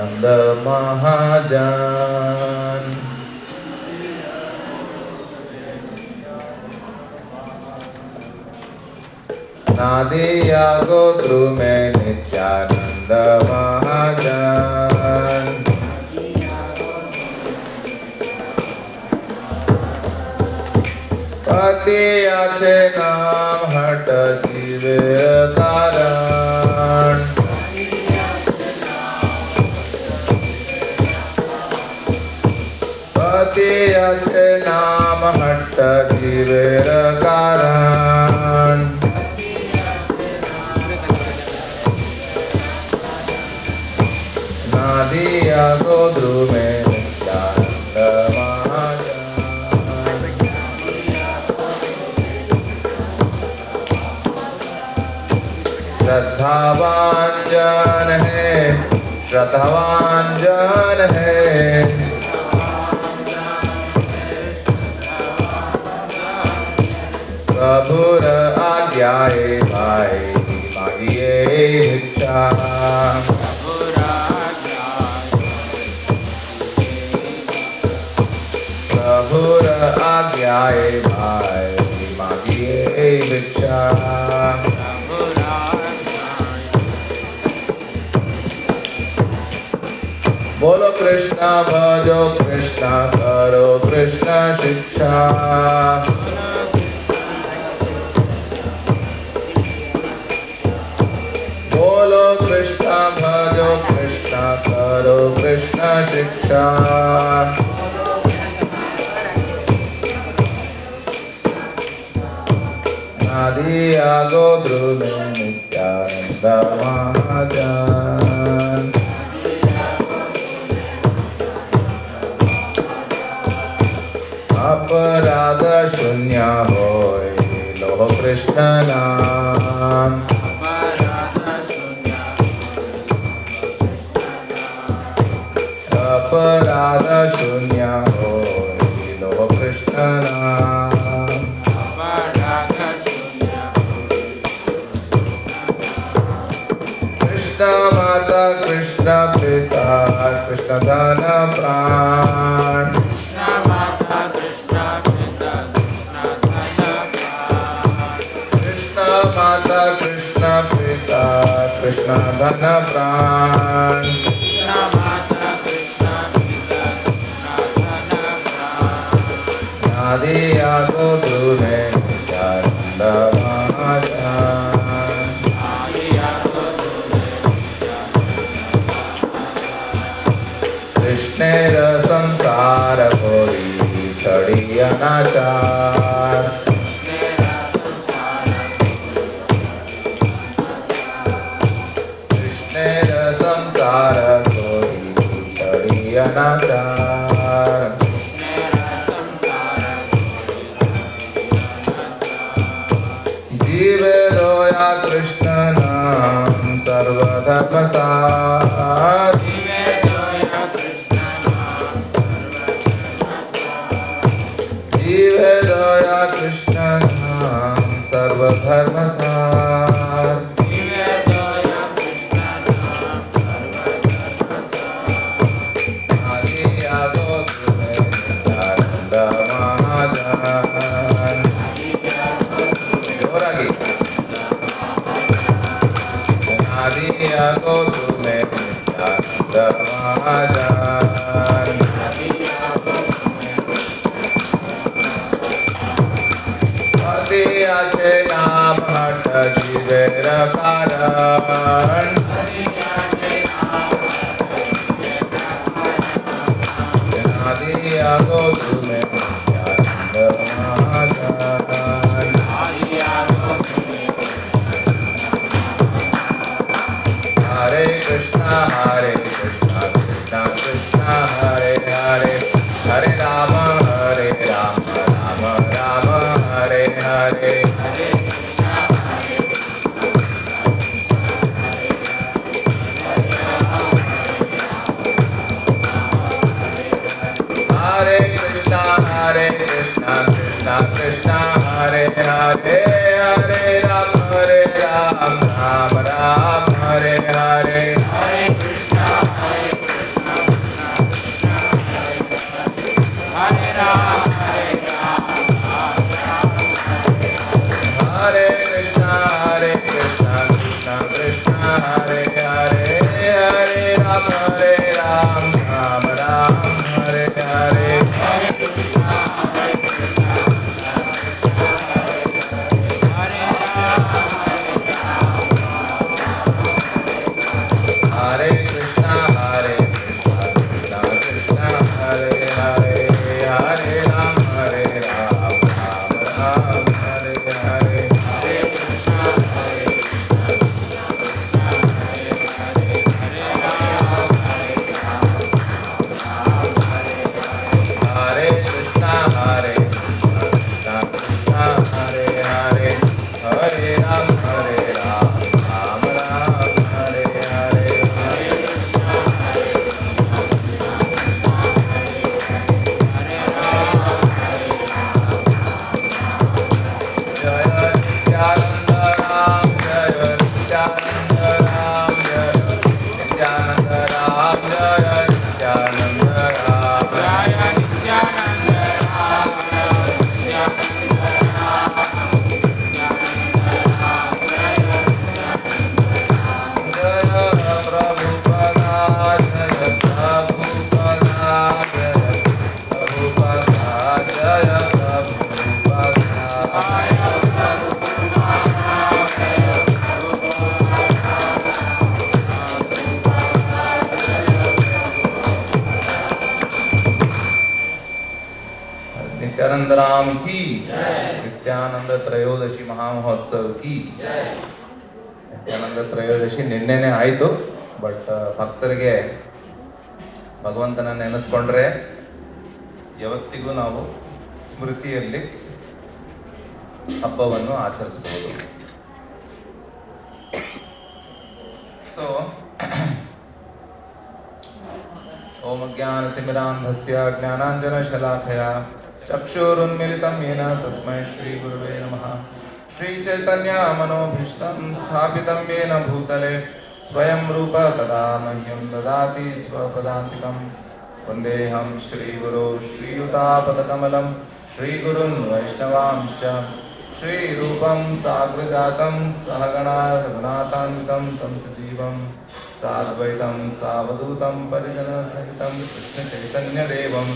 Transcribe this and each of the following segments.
नित्यानंद महाजन। नादिया गोत्रु में नित्यानंद महाजन। पतिया छे नाम हट जीवे कारण। पतिया छे नाम हट जीवे कारण। नादिया गोत्रु में नित्यानंद महाजन। श्रद्धावान जन है, श्रद्धावान जन है। प्रभुर आज्ञाए भाई मागिए भिक्षा। प्रभुर आज्ञाए भाई मागिए भिक्षा। बोलो कृष्णा भजो कृष्णा करो कृष्ण शिक्षा। बोलो कृष्णा भजो कृष्णा करो कृष्ण शिक्षा। नादिया गोत्रु में नित्यानंद महाजन। अपराध शून्य होय लो कृष्ण नाम। अपराध शून्य होय लो कृष्ण नाम। कृष्ण माता कृष्ण पिता कृष्ण धन प्राण। माता कृष्ण पिता कृष्ण धन प्राण। नादिया गोत्रु में नित्यानंद महाजन। कृष्णेर संसार कोई छड़ी अनाचार। संसार कोई छड़ी अनाचार। जीवे दोया कृष्ण नाम सर्वधर्म सार। जीवे दोया कृष्ण नाम सर्वधर्म सार। नादिया गोत्रु में नित्यानंद महाजन। पतिया छे नाम हट जीवेर कारण। नादिया गोत्रु में नित्यानंद महाजन। हरे कृष्णा कृष्णा कृष्णा हरे हरे। हरे राम राम राम हरे हरे। हरे कृष्णा कृष्णा कृष्णा हरे हरे। हरे राम राम राम हरे हरे। हरे कृष्णा नित्यानंद राम की ನಿತ್ಯಾನಂದ ತ್ರಯೋದಶಿ ಮಹಾಮಹೋತ್ಸವ ಕಿ ನಿತ್ಯಾನಂದ ತ್ರಯೋದಶಿ ನಿನ್ನೆನೆ ಆಯಿತು. ಬಟ್ ಭಕ್ತರಿಗೆ ಭಗವಂತನ ನೆನೆಸ್ಕೊಂಡ್ರೆ ಯಾವತ್ತಿಗೂ ನಾವು ಸ್ಮೃತಿಯಲ್ಲಿ ಹಬ್ಬವನ್ನು ಆಚರಿಸಬಹುದು. ಸೊ ಓಂ ಅಜ್ಞಾನತಿಮಿರಾಂಧಸ್ಯ ಜ್ಞಾನಾಂಜನಶಲಾಖಯ ಚಕ್ಷುರುನ್ಮಿಲಿತಂ ಯೇನ ತಸ್ಮೈ ಶ್ರೀ ಗುರುವೇ ನಮಃ. ಶ್ರೀ ಚೈತನ್ಯ ಮನೋಭೀಷ್ಟಂ ಸ್ಥಾಪಿತಂ ಯೇನ ಭೂತಲೆ ಸ್ವಯಂ ರೂಪ ಕದಾ ಮಹ್ಯಂ ದದಾತಿ ಸ್ವಪದಾಂತಿಕಂ. ವಂದೇಹಂ ಶ್ರೀ ಗುರು ಶ್ರೀಯುತಾಪದಕಮಲಂ ಶ್ರೀಗುರುನ್ ವೈಷ್ಣವಾಂಶ್ಚ ಶ್ರೀರೂಪಂ ಸಾಗ್ರಜಾತಂ ಸಹಗಣಾ ರಘುನಾಥಾನ್ವಿತಂ तं ಸಜೀವಂ ಸಾದ್ವೈತಂ ಸಾವಧೂತಂ ಪರಿಜನ ಸಹಿತಂ ಕೃಷ್ಣ ಚೈತನ್ಯ ದೇವಂ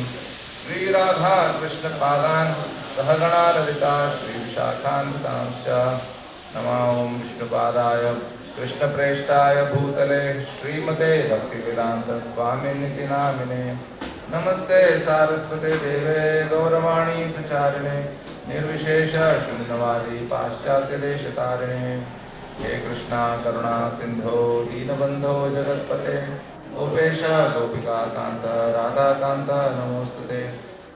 ಶ್ರೀ ರಾಧಾ ಕೃಷ್ಣ ಪಾದಾನ್ ಸಹಗಣಾ ಲಲಿತಾ ಶ್ರೀ ವಿಶಾಖಾನ್ವಿತಾಂಶ್ಚ. ನಮೋ ಓಂ ವಿಷ್ಣುಪಾದಾಯ ಕೃಷ್ಣ ಪ್ರೇಷ್ಠಾಯ ಭೂತಲೆ ಶ್ರೀಮತೆ ಭಕ್ತಿ ವೇದಾಂತ ಸ್ವಾಮಿನಿತಿ ನಾಮಿನೆ. ನಮಸ್ತೆ ಸಾರಸ್ವತೆ ದೇವೇ ಗೌರವಾಣಿ ಪ್ರಚಾರಿಣೆ ನಿರ್ವಿಶೇಷ ಶೂನ್ಯವಾದಿ ಪಾಶ್ಚಾತ್ಯ ದೇಶತಾರಿಣೆ. हे कृष्णा करुणा सिंधो दीनबंधो जगत्पते गोपेश गोपिका कांत राधा कांत नमोस्तुते.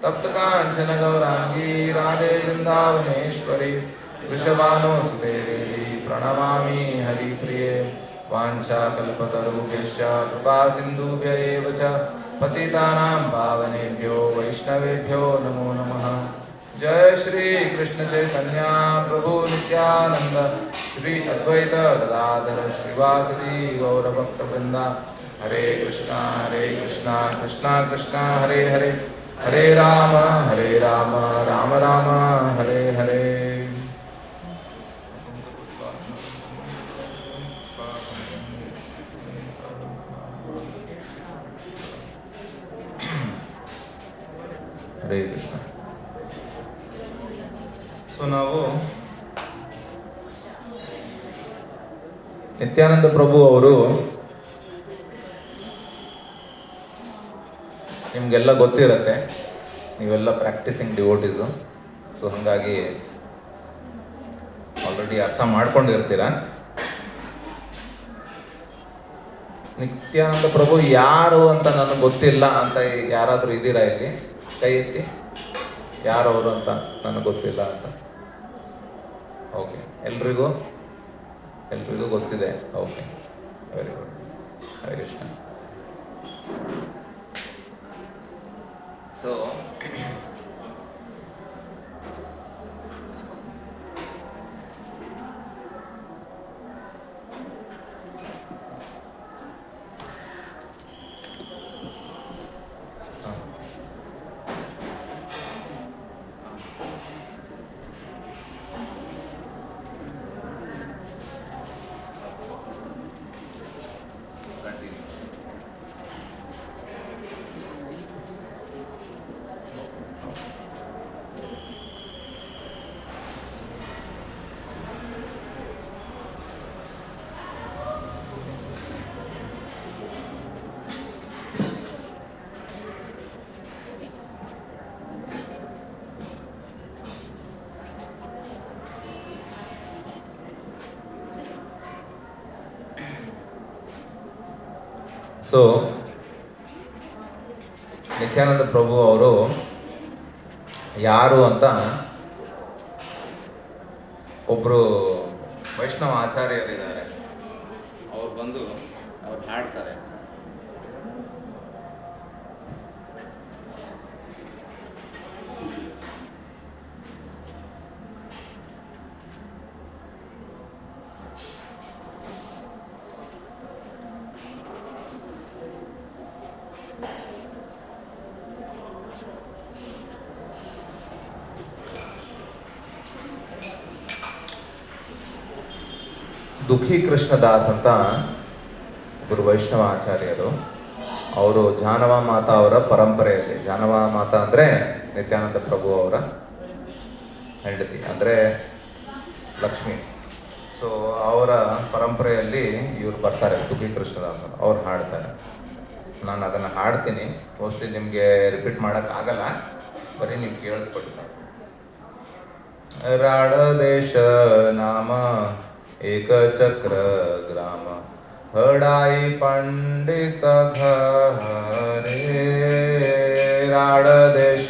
तप्त कांचन गौरांगी राधे वृंदावनेश्वरी वृषभानुसुते देवी प्रणमामि हरिप्रिये. वाञ्छाकल्पतरुभ्यश्च कृपा सिन्धुभ्य एव च पतितानां पावनेभ्यो वैष्णवेभ्यो नमो नमः. जय श्री कृष्ण चैतन्य प्रभु नित्यानंद श्री अद्वैत गदाधर श्रीवासदि गौरभक्तवृंद. हरे कृष्णा कृष्णा कृष्णा हरे हरे हरे राम राम राम हरे हरे. हरे कृष्ण. ಸೊ ನಾವು ನಿತ್ಯಾನಂದ ಪ್ರಭು ಅವರು ನಿಮಗೆಲ್ಲ ಗೊತ್ತಿರತ್ತೆ, ನೀವೆಲ್ಲ ಪ್ರಾಕ್ಟೀಸಿಂಗ್ ಡಿವೋಟೀಸು. ಸೊ ಹಾಗಾಗಿ ಆಲ್ರೆಡಿ ಅರ್ಥ ಮಾಡ್ಕೊಂಡಿರ್ತೀರ. ನಿತ್ಯಾನಂದ ಪ್ರಭು ಯಾರು ಅಂತ ನನಗೆ ಗೊತ್ತಿಲ್ಲ ಅಂತ ಯಾರಾದರೂ ಇದ್ದೀರಾ ಇಲ್ಲಿ? ಕೈ ಎತ್ತಿ. ಯಾರವರು ಅಂತ ನನಗೆ ಗೊತ್ತಿಲ್ಲ ಅಂತ. ಓಕೆ, ಎಲ್ರಿಗೂ ಗೊತ್ತಿದೆ. Okay, very good. Hare Krishna. So so Nityananda Prabhu ಅವರು ಯಾರು ಅಂತ ಒಬ್ಬರು ವೈಷ್ಣವ ಆಚಾರ್ಯರಿದ್ದಾರೆ, ಅವ್ರು ಬಂದು ಅವ್ರು ಹಾಡ್ತಾರೆ. ದುಃಖಿ ಕೃಷ್ಣದಾಸ್ ಅಂತ ಗುರು ವೈಷ್ಣವ ಆಚಾರ್ಯರು, ಅವರು ಜಾನವ ಮಾತಾ ಅವರ ಪರಂಪರೆಯಲ್ಲಿ, ಜಾನವ ಮಾತಾ ಅಂದರೆ ನಿತ್ಯಾನಂದ ಪ್ರಭು ಅವರ ಹೆಂಡತಿ, ಅಂದರೆ ಲಕ್ಷ್ಮಿ. ಸೊ ಅವರ ಪರಂಪರೆಯಲ್ಲಿ ಇವ್ರು ಬರ್ತಾರೆ, ದುಃಖಿ ಕೃಷ್ಣದಾಸ್ ಅವ್ರು ಹಾಡ್ತಾರೆ. ನಾನು ಅದನ್ನು ಹಾಡ್ತೀನಿ, ಮೋಸ್ಟ್ಲಿ ನಿಮಗೆ ರಿಪೀಟ್ ಮಾಡೋಕ್ಕಾಗಲ್ಲ, ಬರೀ ನೀವು ಕೇಳಿಸ್ಕೊಳ್ಳಿ ಸಾಕು. ರಾಡ ದೇಶ ನಾಮ एक चक्र ग्राम हडाई पंडित घरे. राड देश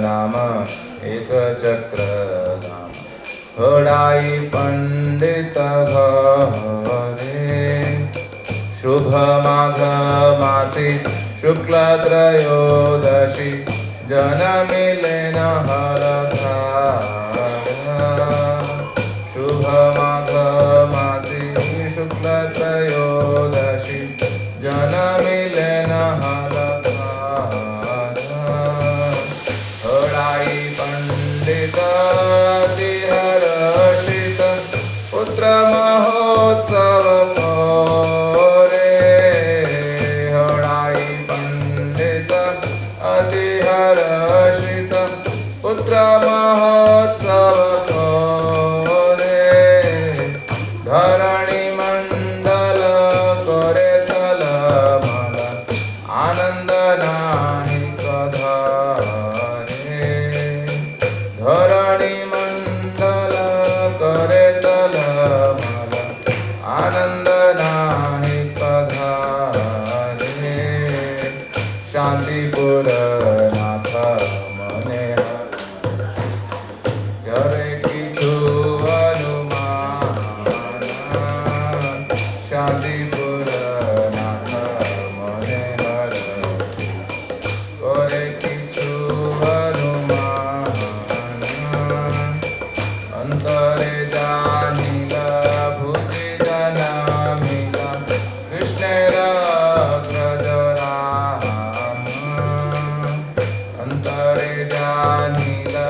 नाम एक चक्र ग्राम हडाई पंडित घरे. शुभ माघ मासी शुक्ल त्रयोदशी जनमिले न हरधा. शुभ माघ मासी शुक्ल त्रयोदशी जनमिले न हडाई पंडित हर्षित पुत्र महोत्सव रे. हडाई पंडित अति हर्षित पुत्र महोत्सव धरणी मंडल करे तल मल आनंद नाही कधारे. धरणी मंडल करे तल मल आनंद नाही कधारे. शांतिपुर नाथ मने करे किछु शांतिपुर नाथ मने हर करे किछु हनुमान. अंतरे जानिला भुजि जनामिला कृष्णेर अग्रज राम. अंतरे जानिला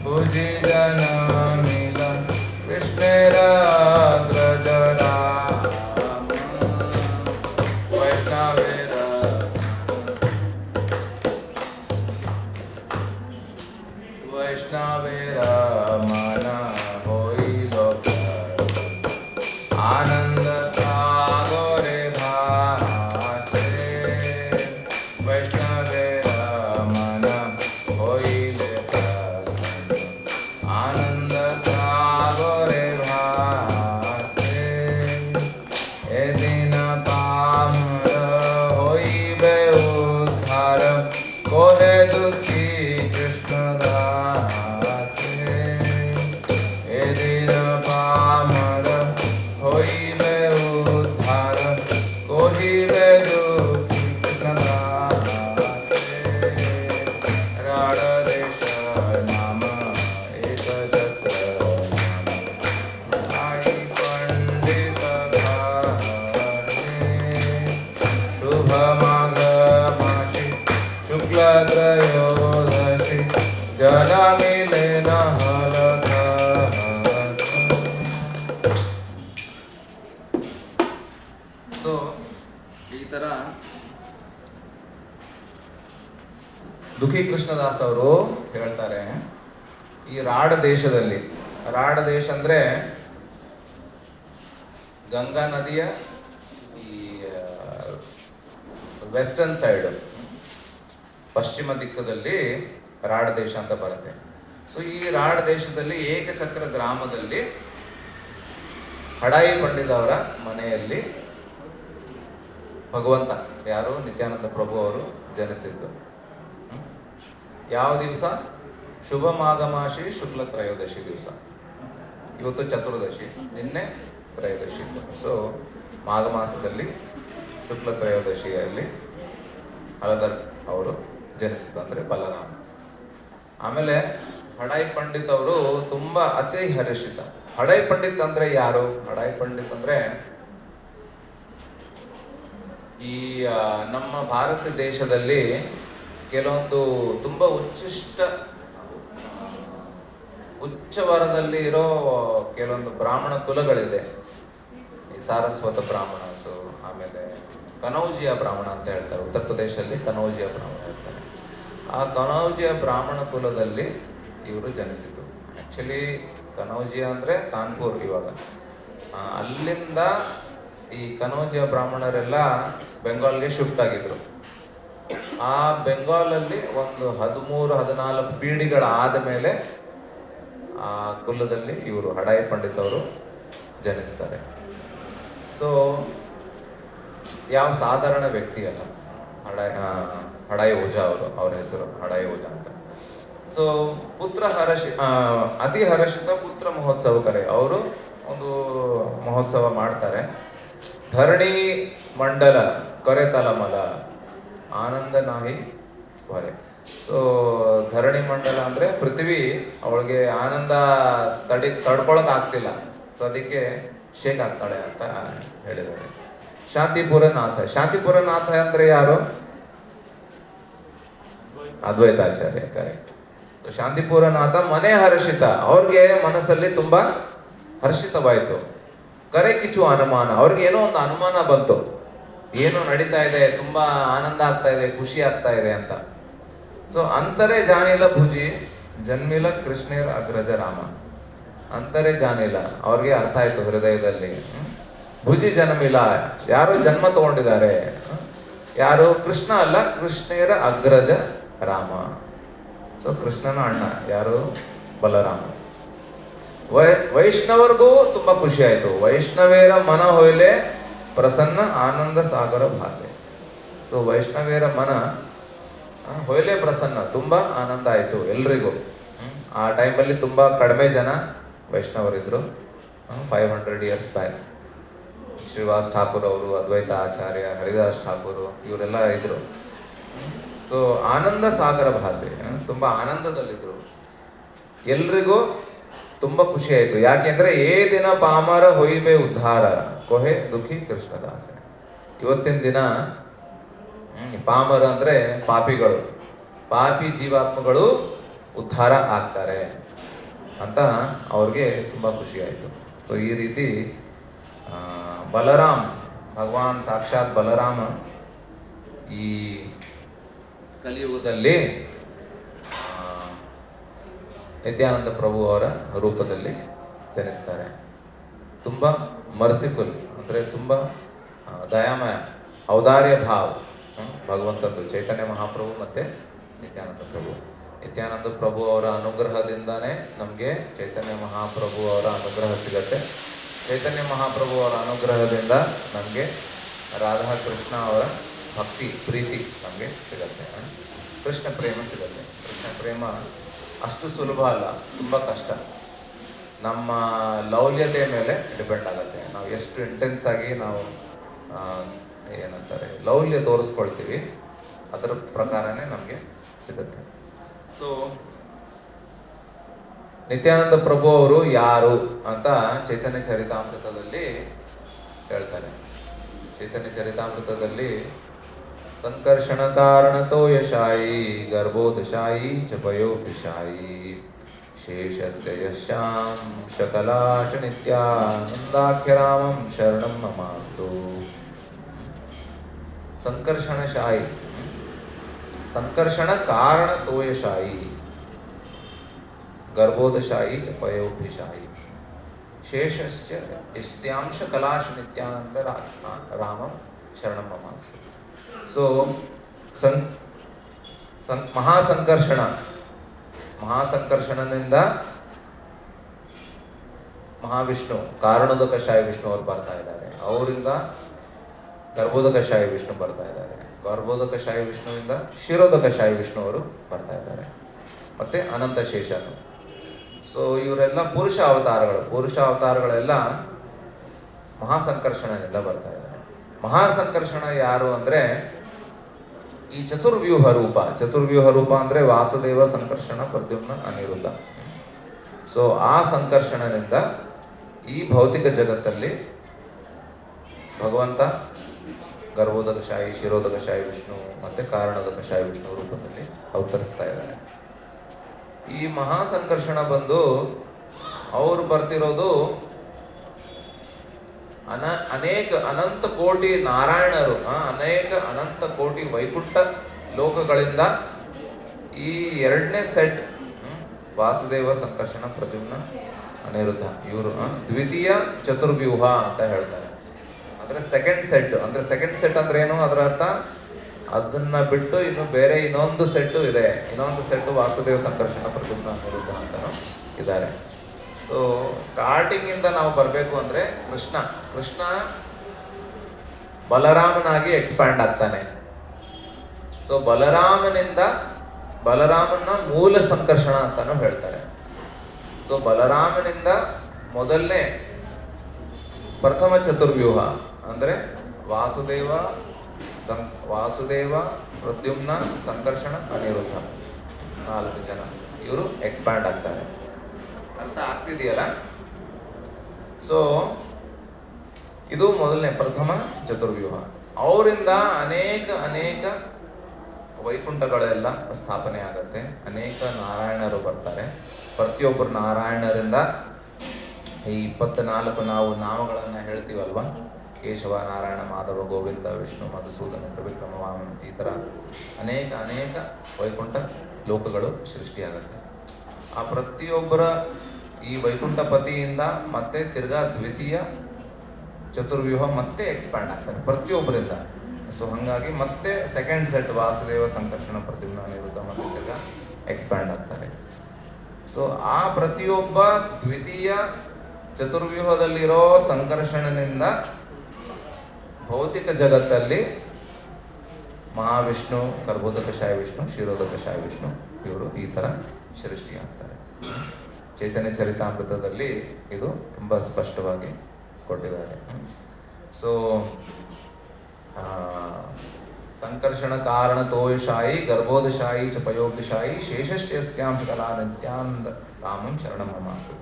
भुजि जनामिला कृष्णेर अग्रज राम. वैष्णवेरा मन होइल आनंद सागरे भासे. वैष्णवेरा मन होइल आनंद सागरे भासे. एदिन पामर होइबे उद्धार कोहे दुखी कृष्णदासे. एदिन पामर होइबे उद्धार कोहिबे दुखी कृष्णदासे. राड देश नाम एक चक्र आई पंडित घरे. शुभ माघ मासी शुक्ल त्रयोदशी जनमिले न हरधा. ಸೊ ಈ ತರ ದುಃಖಿ ಕೃಷ್ಣದಾಸ್ ಅವರು ಹೇಳ್ತಾರೆ, ಈ ರಾಡ ದೇಶದಲ್ಲಿ, ರಾಡ ದೇಶ ಅಂದ್ರೆ ಗಂಗಾ ನದಿಯ ಈ ವೆಸ್ಟರ್ನ್ ಸೈಡ್, ಪಶ್ಚಿಮ ದಿಕ್ಕದಲ್ಲಿ ರಾಡ ದೇಶ ಅಂತ ಬರುತ್ತೆ. ಸೊ ಈ ರಾಡ ದೇಶದಲ್ಲಿ ಏಕಚಕ್ರ ಗ್ರಾಮದಲ್ಲಿ ಹಡಾಯಿ ಪಂಡಿತ ಅವರ ಮನೆಯಲ್ಲಿ ಭಗವಂತ ಯಾರು ನಿತ್ಯಾನಂದ ಪ್ರಭು ಅವರು ಜನಿಸಿದ್ದು ಯಾವ ದಿವಸ? ಶುಭ ಮಾಘಮಾಸಿ ಶುಕ್ಲ ತ್ರಯೋದಶಿ ದಿವಸ. ಇವತ್ತು ಚತುರ್ದಶಿ, ನಿನ್ನೆ ತ್ರಯೋದಶಿ. ಸೊ ಮಾಘ ಮಾಸದಲ್ಲಿ ಶುಕ್ಲ ತ್ರಯೋದಶಿಯಲ್ಲಿ ಹಳದರ್ ಅವರು ಜನಿಸಿದ್ದು ಅಂದರೆ ಬಲರಾಮ. ಆಮೇಲೆ ಹಡಾಯಿ ಪಂಡಿತ್ ಅವರು ತುಂಬಾ ಅತಿ ಹರ್ಷಿತ. ಹಡಾಯಿ ಪಂಡಿತ್ ಅಂದ್ರೆ ಯಾರು? ಹಡಾಯಿ ಪಂಡಿತ್ ಅಂದ್ರೆ ಈ ನಮ್ಮ ಭಾರತ ದೇಶದಲ್ಲಿ ಕೆಲವೊಂದು ತುಂಬಾ ಉಚ್ಚ ವರದಲ್ಲಿ ಇರೋ ಕೆಲವೊಂದು ಬ್ರಾಹ್ಮಣ ಕುಲಗಳಿದೆ. ಈ ಸಾರಸ್ವತ ಬ್ರಾಹ್ಮಣಸು, ಆಮೇಲೆ ಕನೌಜಿಯ ಬ್ರಾಹ್ಮಣ ಅಂತ ಹೇಳ್ತಾರೆ. ಉತ್ತರ ಪ್ರದೇಶದಲ್ಲಿ ಕನೌಜಿಯ ಬ್ರಾಹ್ಮಣ ಹೇಳ್ತಾರೆ. ಆ ಕನೌಜಿಯ ಬ್ರಾಹ್ಮಣ ಕುಲದಲ್ಲಿ ಇವರು ಜನಿಸಿದ್ದು. ಆಕ್ಚುಲಿ ಕನೌಜಿಯ ಅಂದ್ರೆ ಕಾನ್ಪುರ್. ಇವಾಗ ಅಲ್ಲಿಂದ ಈ ಕನೌಜಿಯ ಬ್ರಾಹ್ಮಣರೆಲ್ಲ ಬೆಂಗಾಲ್ಗೆ ಶಿಫ್ಟ್ ಆಗಿದ್ರು. ಆ ಬೆಂಗಾಲಲ್ಲಿ ಒಂದು 13-14 ಪೀಳಿಗೆಗಳಾದ ಮೇಲೆ ಆ ಕುಲದಲ್ಲಿ ಇವರು ಹಡಾಯಿ ಪಂಡಿತ್ ಅವರು ಜನಿಸ್ತಾರೆ. ಸೊ ಯಾವ ಸಾಧಾರಣ ವ್ಯಕ್ತಿ ಅಲ್ಲ. ಹಡಾಯಿ ಓಜಾ ಅವರು, ಅವ್ರ ಹೆಸರು ಹಡಾಯಿ ಓಜಾ ಅಂತ. ಸೊ ಪುತ್ರ ಅತಿ ಹರ್ಷಿತ ಪುತ್ರ ಮಹೋತ್ಸವ ಕರೆ ಅವರು ಒಂದು ಮಹೋತ್ಸವ ಮಾಡ್ತಾರೆ. ಧರಣಿ ಮಂಡಲ ಕೊರೆ ತಲಮಲ ಆನಂದ ನಾಹಿ ಹೊರೆ. ಸೊ ಧರಣಿ ಮಂಡಲ ಅಂದ್ರೆ ಪೃಥ್ವಿ, ಅವಳಿಗೆ ಆನಂದ ತಡ್ಕೊಳಕ್ ಆಗ್ತಿಲ್ಲ. ಸೊ ಅದಕ್ಕೆ ಶೇಕ್ ಆಗ್ತಾಳೆ ಅಂತ ಹೇಳಿದ್ದಾರೆ. ಶಾಂತಿಪುರ ನಾಥ. ಶಾಂತಿಪುರ ನಾಥ ಅಂದ್ರೆ ಯಾರು? ಅದ್ವೈತಾಚಾರ್ಯ. ಕರೆಕ್ಟ್. ಶಾಂತಿಪುರ ನಾಥ ಮನೆ ಹರ್ಷಿತ. ಅವ್ರಿಗೆ ಮನಸ್ಸಲ್ಲಿ ತುಂಬಾ ಹರ್ಷಿತವಾಯಿತು. ಕರೆ ಕಿಚ್ಚು ಅನುಮಾನ. ಅವ್ರಿಗೆ ಏನೋ ಒಂದು ಅನುಮಾನ ಬಂತು, ಏನೋ ನಡೀತಾ ಇದೆ, ತುಂಬಾ ಆನಂದ ಆಗ್ತಾ ಇದೆ, ಖುಷಿ ಆಗ್ತಾ ಇದೆ ಅಂತ. ಸೊ ಅಂತರೇ ಜಾನಿಲ ಭುಜಿ ಜನ್ಮಿಲ ಕೃಷ್ಣೇರ ಅಗ್ರಜ ರಾಮ. ಅಂತರೇ ಜಾನಿಲ, ಅವ್ರಿಗೆ ಅರ್ಥ ಆಯ್ತು ಹೃದಯದಲ್ಲಿ. ಭುಜಿ ಜನ್ಮಿಲ, ಯಾರು ಜನ್ಮ ತಗೊಂಡಿದ್ದಾರೆ, ಯಾರು? ಕೃಷ್ಣ ಅಲ್ಲ, ಕೃಷ್ಣೇರ ಅಗ್ರಜ ರಾಮ. ಸೊ ಕೃಷ್ಣನ ಅಣ್ಣ ಯಾರು? ಬಲರಾಮ. ವೈಷ್ಣವರಿಗೂ ತುಂಬಾ ಖುಷಿ ಆಯ್ತು. ವೈಷ್ಣವೇರ ಮನ ಹೊಯ್ಲೆ ಪ್ರಸನ್ನ ಆನಂದ ಸಾಗರ ಭಾಸೆ. ಸೊ ವೈಷ್ಣವೇರ ಮನ ಹೊಯ್ಲೆ ಪ್ರಸನ್ನ, ತುಂಬಾ ಆನಂದ ಆಯ್ತು ಎಲ್ರಿಗೂ. ಆ ಟೈಮಲ್ಲಿ ತುಂಬಾ ಕಡಿಮೆ ಜನ ವೈಷ್ಣವರಿದ್ರು. 500 years ಬ್ಯಾಕ್ ಶ್ರೀವಾಸ್ ಠಾಕೂರ್ ಅವರು, ಅದ್ವೈತ ಆಚಾರ್ಯ, ಹರಿದಾಸ್ ಠಾಕೂರ್, ಇವರೆಲ್ಲ ಇದ್ರು. ಸೊ ಆನಂದ ಸಾಗರ ಭಾಷೆ, ತುಂಬಾ ಆನಂದದಲ್ಲಿದ್ರು. ಎಲ್ರಿಗೂ ತುಂಬಾ ಖುಷಿ ಆಯ್ತು. ಯಾಕೆಂದ್ರೆ ಏ ದಿನ ಪಾಮರ ಹೊಯ್ಬೆ ಉದ್ಧಾರ ಕೊಹೆ ದುಃಖಿ ಕೃಷ್ಣದಾಸ. ಇವತ್ತಿನ ದಿನ ಪಾಮರ ಅಂದ್ರೆ ಪಾಪಿಗಳು, ಪಾಪಿ ಜೀವಾತ್ಮಗಳು ಉದ್ಧಾರ ಆಗ್ತಾರೆ ಅಂತ ಅವ್ರಿಗೆ ತುಂಬಾ ಖುಷಿ ಆಯ್ತು. ಸೊ ಈ ರೀತಿ ಬಲರಾಮ್, ಭಗವಾನ್ ಸಾಕ್ಷಾತ್ ಬಲರಾಮ ಈ ಕಲಿಯುಗದಲ್ಲಿ ನಿತ್ಯಾನಂದ ಪ್ರಭು ಅವರ ರೂಪದಲ್ಲಿ ಜನಿಸ್ತಾರೆ. ತುಂಬ ಮರ್ಸಿಫುಲ್ ಅಂದರೆ ತುಂಬ ದಯಾಮಯ, ಔದಾರ್ಯ ಭಾವ ಭಗವಂತದ್ದು. ಚೈತನ್ಯ ಮಹಾಪ್ರಭು ಮತ್ತು ನಿತ್ಯಾನಂದ ಪ್ರಭು. ನಿತ್ಯಾನಂದ ಪ್ರಭು ಅವರ ಅನುಗ್ರಹದಿಂದಾನೇ ನಮಗೆ ಚೈತನ್ಯ ಮಹಾಪ್ರಭು ಅವರ ಅನುಗ್ರಹ ಸಿಗತ್ತೆ. ಚೈತನ್ಯ ಮಹಾಪ್ರಭು ಅವರ ಅನುಗ್ರಹದಿಂದ ನಮಗೆ ರಾಧಾಕೃಷ್ಣ ಅವರ ಭಕ್ತಿ, ಪ್ರೀತಿ ನಮಗೆ ಸಿಗತ್ತೆ. ಕೃಷ್ಣ ಪ್ರೇಮ ಸಿಗತ್ತೆ. ಕೃಷ್ಣ ಪ್ರೇಮ ಅಷ್ಟು ಸುಲಭ ಅಲ್ಲ, ತುಂಬ ಕಷ್ಟ. ನಮ್ಮ ಲೌಲ್ಯತೆ ಮೇಲೆ ಡಿಪೆಂಡ್ ಆಗುತ್ತೆ. ನಾವು ಎಷ್ಟು ಇಂಟೆನ್ಸ್ ಆಗಿ ನಾವು ಏನಂತಾರೆ ಲೌಲ್ಯ ತೋರಿಸ್ಕೊಳ್ತೀವಿ, ಅದರ ಪ್ರಕಾರನೇ ನಮಗೆ ಸಿಗುತ್ತೆ. ಸೊ ನಿತ್ಯಾನಂದ ಪ್ರಭು ಅವರು ಯಾರು ಅಂತ ಚೈತನ್ಯ ಚರಿತಾಮೃತದಲ್ಲಿ ಹೇಳ್ತಾರೆ. ಚೈತನ್ಯ ಚರಿತಾಮೃತದಲ್ಲಿ ಸಂಕರ್ಷಣ ಕಾರಣತೋ ಯಶಾಯಿ ಗರ್ಭೋದಶಾಯಿ ಚಪಯೋಪಿಶಾಯಿ ಶೇಷಸ್ಯ ಯಶ್ಯಾಂ ಶಕಲಾಶ ನಿತ್ಯಾನಂದಾಖ್ಯರಾಮಂ ಶರಣಂ ಮಮಾಸ್ತು. ಸಂಕರ್ಷಣಶಾಯಿ, ಸಂಕರ್ಷಣ ಕಾರಣ ತೋಯಶಾಯಿ ಗರ್ಭೋದಶಾಯಿ ಚಪಯೋಪಿಶಾಯಿ ಶೇಷಸ್ಯ ಯಸ್ಯಾಂಶ ಕಲಾಶ ನಿತ್ಯಾನಂದ ರಾಮಂ ಶರಣಂ ಮಮಾಸ್ತು. ಸೊ ಮಹಾಸಂಕರ್ಷಣನಿಂದ ಮಹಾವಿಷ್ಣು, ಕಾರಣೋದಕ ಶಾಯಿ ವಿಷ್ಣು ಅವರು ಬರ್ತಾ ಇದ್ದಾರೆ. ಅವರಿಂದ ಗರ್ಭೋದಕಶಾಹಿ ವಿಷ್ಣು ಬರ್ತಾ ಇದ್ದಾರೆ. ಗರ್ಭೋದಕಶಾಹಿ ವಿಷ್ಣುವಿಂದ ಕ್ಷೀರೋದಕಶಾಹಿ ವಿಷ್ಣು ಅವರು ಬರ್ತಾ ಇದ್ದಾರೆ. ಮತ್ತೆ ಅನಂತ ಶೇಷನು. ಸೊ ಇವರೆಲ್ಲ ಪುರುಷ ಅವತಾರಗಳು. ಪುರುಷ ಅವತಾರಗಳೆಲ್ಲ ಮಹಾಸಂಕರ್ಷಣದಿಂದ ಬರ್ತಾ ಇದ್ದಾರೆ. ಮಹಾಸಂಕರ್ಷಣ ಯಾರು ಅಂದರೆ ಈ ಚತುರ್ವ್ಯೂಹ ರೂಪ. ಚತುರ್ವ್ಯೂಹ ರೂಪ ಅಂದರೆ ವಾಸುದೇವ, ಸಂಕರ್ಷಣ, ಪ್ರದ್ಯುಮ್ನ, ಅನಿರುದ್ಧ. ಸೊ ಆ ಸಂಕರ್ಷಣನಿಂದ ಈ ಭೌತಿಕ ಜಗತ್ತಲ್ಲಿ ಭಗವಂತ ಗರ್ಭೋದಕಶಾಹಿ, ಕ್ಷೀರೋದಕಶಾಹಿ ವಿಷ್ಣು ಮತ್ತು ಕಾರಣೋದಕಶಾಹಿ ವಿಷ್ಣು ರೂಪದಲ್ಲಿ ಅವತರಿಸ್ತಾ ಇದ್ದಾರೆ. ಈ ಮಹಾಸಂಕರ್ಷಣ ಬಂದು ಅವರು ಬರ್ತಿರೋದು ಅನೇಕ ಅನಂತ ಕೋಟಿ ನಾರಾಯಣರು, ಅನೇಕ ಅನಂತ ಕೋಟಿ ವೈಕುಂಠ ಲೋಕಗಳಿಂದ ಈ ಎರಡನೇ ಸೆಟ್ ವಾಸುದೇವ, ಸಂಕರ್ಷಣ, ಪ್ರದ್ಯುಮ್ನ, ಅನಿರುದ್ಧ ಇವರು ದ್ವಿತೀಯ ಚತುರ್ವ್ಯೂಹ ಅಂತ ಹೇಳ್ತಾರೆ. ಅಂದರೆ ಸೆಕೆಂಡ್ ಸೆಟ್. ಅಂದರೆ ಸೆಕೆಂಡ್ ಸೆಟ್ ಅಂದ್ರೆ ಏನು? ಅದರ ಅರ್ಥ ಅದನ್ನ ಬಿಟ್ಟು ಇನ್ನು ಬೇರೆ ಇನ್ನೊಂದು ಸೆಟ್ಟು ಇದೆ. ಇನ್ನೊಂದು ಸೆಟ್ಟು ವಾಸುದೇವ, ಸಂಕರ್ಷಣ, ಪ್ರದ್ಯುಮ್ನ, ಅನಿರುದ್ಧ ಅಂತಲೂ ಇದ್ದಾರೆ. ಸೊ ಸ್ಟಾರ್ಟಿಂಗಿಂದ ನಾವು ಬರಬೇಕು ಅಂದರೆ ಕೃಷ್ಣ ಬಲರಾಮನಾಗಿ ಎಕ್ಸ್ಪ್ಯಾಂಡ್ ಆಗ್ತಾನೆ. ಸೊ ಬಲರಾಮನ ಮೂಲ ಸಂಕರ್ಷಣ ಅಂತಾನು ಹೇಳ್ತಾರೆ. ಸೊ ಬಲರಾಮನಿಂದ ಮೊದಲನೇ ಪ್ರಥಮ ಚತುರ್ವ್ಯೂಹ ಅಂದರೆ ವಾಸುದೇವ, ಪ್ರದ್ಯುಮ್ನ, ಸಂಕರ್ಷಣ, ಅನಿರುದ್ಧ 4 ಜನ ಇವರು ಎಕ್ಸ್ಪ್ಯಾಂಡ್ ಆಗ್ತಾರೆ. ಅರ್ಥ ಆಗ್ತಿದೆಯಲ್ಲ? ಸೊ ಇದು ಮೊದಲನೇ ಪ್ರಥಮ ಚತುರ್ವ್ಯೂಹ. ಅವರಿಂದ ಅನೇಕ ವೈಕುಂಠಗಳೆಲ್ಲ ಸ್ಥಾಪನೆ ಆಗುತ್ತೆ. ಅನೇಕ ನಾರಾಯಣರು ಬರ್ತಾರೆ. ಪ್ರತಿಯೊಬ್ಬರು ನಾರಾಯಣರಿಂದ ಈ 24 ನಾವು ನಾಮಗಳನ್ನು ಹೇಳ್ತೀವಲ್ವ, ಕೇಶವ, ನಾರಾಯಣ, ಮಾಧವ, ಗೋವಿಂದ, ವಿಷ್ಣು, ಮಧುಸೂದನ, ತ್ರಿವಿಕ್ರಮ, ವಾಮನ, ಈ ಥರ ಅನೇಕ ವೈಕುಂಠ ಲೋಕಗಳು ಸೃಷ್ಟಿಯಾಗುತ್ತೆ. ಆ ಪ್ರತಿಯೊಬ್ಬರ ಈ ವೈಕುಂಠಪತಿಯಿಂದ ಮತ್ತೆ ತಿರ್ಗಾ ದ್ವಿತೀಯ ಚತುರ್ವ್ಯೂಹ ಮತ್ತೆ ಎಕ್ಸ್ಪ್ಯಾಂಡ್ ಆಗ್ತಾರೆ ಪ್ರತಿಯೊಬ್ಬರಿಂದ. ಸೊ ಹಾಗಾಗಿ ಮತ್ತೆ ಸೆಕೆಂಡ್ ಸೆಟ್ ವಾಸುದೇವ, ಸಂಕರ್ಷಣ, ಪ್ರದ್ಯುಮ್ನ, ಅನಿರುದ್ಧ ಮತ್ತೆ ತಿರ್ಗಾ ಎಕ್ಸ್ಪ್ಯಾಂಡ್ ಆಗ್ತಾರೆ. ಸೊ ಆ ಪ್ರತಿಯೊಬ್ಬ ದ್ವಿತೀಯ ಚತುರ್ವ್ಯೂಹದಲ್ಲಿರೋ ಸಂಕರ್ಷಣನಿಂದ ಭೌತಿಕ ಜಗತ್ತಲ್ಲಿ ಮಹಾವಿಷ್ಣು, ಗರ್ಭೋದಕಶಾಹಿ ವಿಷ್ಣು, ಕ್ಷೀರೋದಕಶಾಹಿ ವಿಷ್ಣು ಇವರು ಈ ಥರ ಸೃಷ್ಟಿಯಾಗ್ತಾರೆ. ಚೈತನ್ಯ ಚರಿತಾಮೃತದಲ್ಲಿ ಇದು ತುಂಬ ಸ್ಪಷ್ಟವಾಗಿ ಕೊಟ್ಟಿದ್ದಾರೆ. ಸೊ ಸಂಕರ್ಷಣ ಕಾರಣ ತೋಯಶಾಯಿ, ಗರ್ಭೋದಶಾಯಿ ಚ ಪಯೋಗ್ಯಶಾಯಿ, ಶೇಷಶ್ಚಸ್ಯಾಂಶ ಕಲಾ ನಿತ್ಯಾನಂದ ರಾಮಂ ಶರಣಂ ಮಮಾಸ್ತು.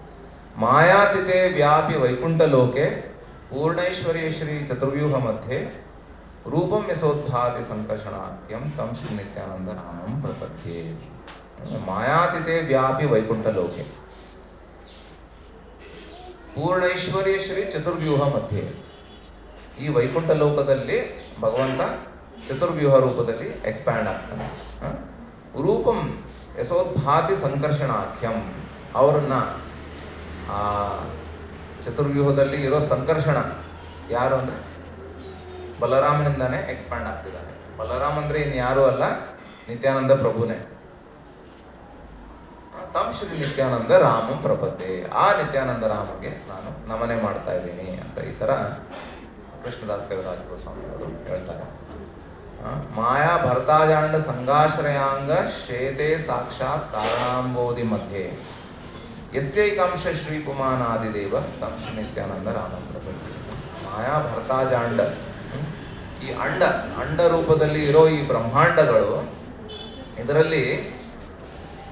ಮಾಯಾತಿತೆ ವ್ಯಾಪಿ ವೈಕುಂಠಲೋಕೆ ಪೂರ್ಣೈಶ್ವರ್ಯ ಶ್ರೀ ಚತುರ್ವ್ಯೂಹ ಮಧ್ಯೆ ರೂಪಂ ಯಶೋದ್ಭಾತಿ ಸಂಕರ್ಷಣಾಖ್ಯಂ ತಂ ಶ್ರೀ ನಿತ್ಯಾನಂದ ರಾಮಂ ಪ್ರಪದ್ಯೆ. ಮಾಯಾತಿತೆ ವ್ಯಾಪಿ ವೈಕುಂಠಲೋಕೆ ಪೂರ್ಣೈಶ್ವರ್ಯ ಶ್ರೀ ಚತುರ್ವ್ಯೂಹ ಮಧ್ಯೆ. ಈ ವೈಕುಂಠ ಲೋಕದಲ್ಲಿ ಭಗವಂತ ಚತುರ್ವ್ಯೂಹ ರೂಪದಲ್ಲಿ ಎಕ್ಸ್ಪ್ಯಾಂಡ್ ಆಗ್ತಾನೆ. ರೂಪಂ ಯಶೋದ್ಭಾತಿ ಸಂಕರ್ಷಣಾಖ್ಯಂ. ಅವರನ್ನ ಆ ಚತುರ್ವ್ಯೂಹದಲ್ಲಿ ಇರೋ ಸಂಕರ್ಷಣ ಯಾರು ಅಂದರೆ ಬಲರಾಮನಿಂದಾನೇ ಎಕ್ಸ್ಪ್ಯಾಂಡ್ ಆಗ್ತಿದ್ದಾನೆ. ಬಲರಾಮ್ ಅಂದರೆ ಇನ್ಯಾರೂ ಅಲ್ಲ, ನಿತ್ಯಾನಂದ ಪ್ರಭುನೇ. ತಮ್ ಶ್ರೀ ನಿತ್ಯಾನಂದ ರಾಮಂ ಪ್ರಪದ್ಯೆ. ಆ ನಿತ್ಯಾನಂದ ರಾಮಗೆ ನಾನು ನಮನೆ ಮಾಡ್ತಾ ಇದ್ದೀನಿ ಅಂತ ಈ ಥರ ಕೃಷ್ಣದಾಸ್ ಕವಿರಾಜ ಗೋಸ್ವಾಮಿ ಅವರು ಹೇಳ್ತಾರೆ. ಮಾಯಾ ಭರತಾಜಾಂಡ ಸಂಗಾಶ್ರಯಾಂಗ ಶೇತೆ ಸಾಕ್ಷಾತ್ ಕಾರಣಾಂಬೋಧಿ ಮಧ್ಯೆ ಯಸ್ಯೈಕಾಂಶ ಶ್ರೀ ಪುಮಾನಾದಿದೇವ ತಂ ಶ್ರೀ ನಿತ್ಯಾನಂದ ರಾಮಂ ಪ್ರಪದ್ಯೆ. ಮಾಯಾ ಭರತಾಜಾಂಡ, ಈ ಅಂಡ ರೂಪದಲ್ಲಿ ಇರೋ ಈ ಬ್ರಹ್ಮಾಂಡಗಳು, ಇದರಲ್ಲಿ